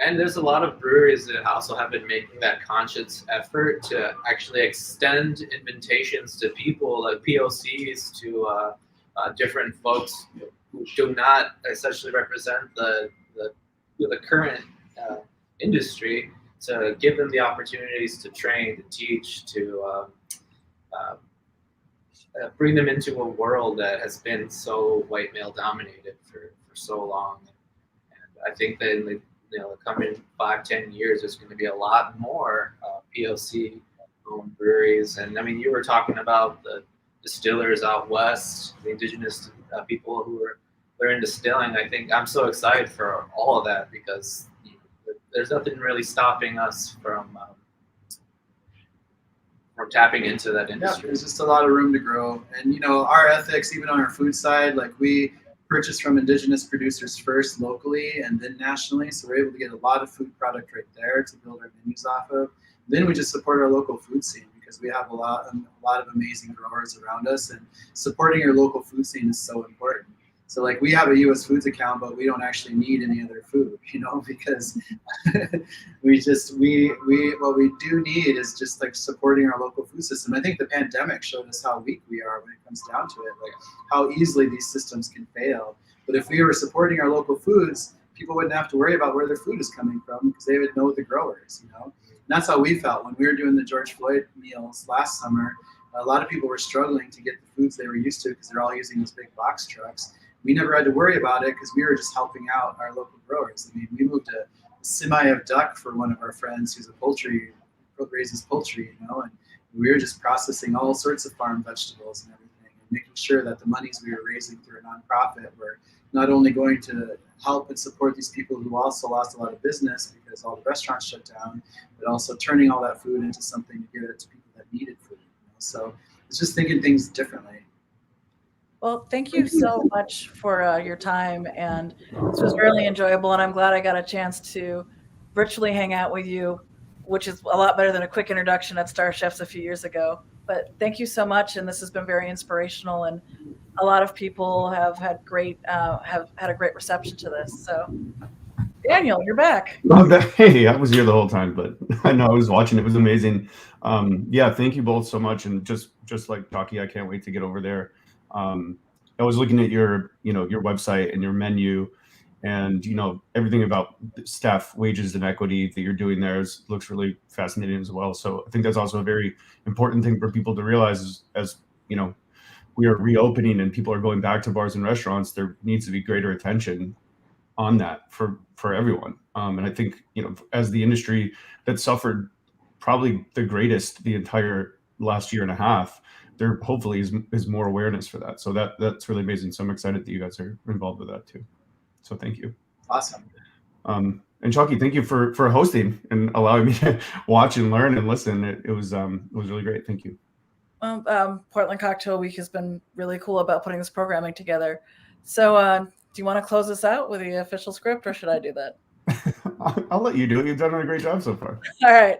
And there's a lot of breweries that also have been making that conscious effort to actually extend invitations to people, like POCs, to different folks who do not essentially represent the current industry, to give them the opportunities to train, to teach, to bring them into a world that has been so white male dominated for so long. And I think that in the coming 5-10 years, there's going to be a lot more POC owned breweries. And I mean, you were talking about the distillers out west, the indigenous people who are in distilling. I think I'm so excited for all of that, because there's nothing really stopping us from tapping into that industry. Yeah, there's just a lot of room to grow. And our ethics, even on our food side, like we purchase from indigenous producers first locally and then nationally, so we're able to get a lot of food product right there to build our menus off of. Then we just support our local food scene, because we have a lot of amazing growers around us, and supporting your local food scene is so important. So like we have a US Foods account, but we don't actually need any other food, because what we do need is just like supporting our local food system. I think the pandemic showed us how weak we are when it comes down to it, like how easily these systems can fail. But if we were supporting our local foods, people wouldn't have to worry about where their food is coming from, because they would know the growers, And that's how we felt when we were doing the George Floyd meals last summer. A lot of people were struggling to get the foods they were used to, because they're all using those big box trucks. We never had to worry about it, because we were just helping out our local growers. I mean, we moved a semi of duck for one of our friends who's raises poultry, and we were just processing all sorts of farm vegetables and everything, and making sure that the monies we were raising through a nonprofit were not only going to help and support these people who also lost a lot of business because all the restaurants shut down, but also turning all that food into something to give it to people that needed food. So it's just thinking things differently. Well, thank you so much for your time, and this was really enjoyable, and I'm glad I got a chance to virtually hang out with you, which is a lot better than a quick introduction at Star Chefs a few years ago. But thank you so much, and this has been very inspirational, and a lot of people have had a great reception to this. So, Daniel, you're back. Hey, I was here the whole time, but I know I was watching. It was amazing. Yeah, thank you both so much, and just like Taki, I can't wait to get over there. I was looking at your website and your menu, and everything about staff wages and equity that you're doing there looks really fascinating as well. So I think that's also a very important thing for people to realize as we are reopening and people are going back to bars and restaurants. There needs to be greater attention on that for everyone. And I think as the industry that suffered probably the greatest the entire last year and a half, there hopefully is more awareness for that. So that's really amazing. So I'm excited that you guys are involved with that too. So thank you. Awesome. And Chucky, thank you for hosting and allowing me to watch and learn and listen. It was really great. Thank you. Well, Portland Cocktail Week has been really cool about putting this programming together. So do you want to close this out with the official script, or should I do that? I'll let you do it. You've done a great job so far. All right.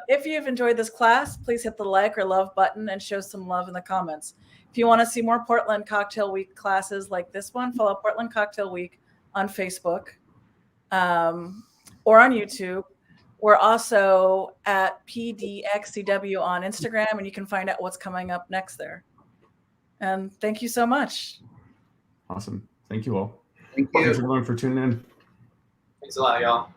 If you've enjoyed this class, please hit the like or love button and show some love in the comments. If you want to see more Portland Cocktail Week classes like this one, follow Portland Cocktail Week on Facebook or on YouTube. We're also at PDXCW on Instagram, and you can find out what's coming up next there. And thank you so much. Awesome. Thank you all. Thank you. Thanks everyone for tuning in. Thanks a lot, y'all.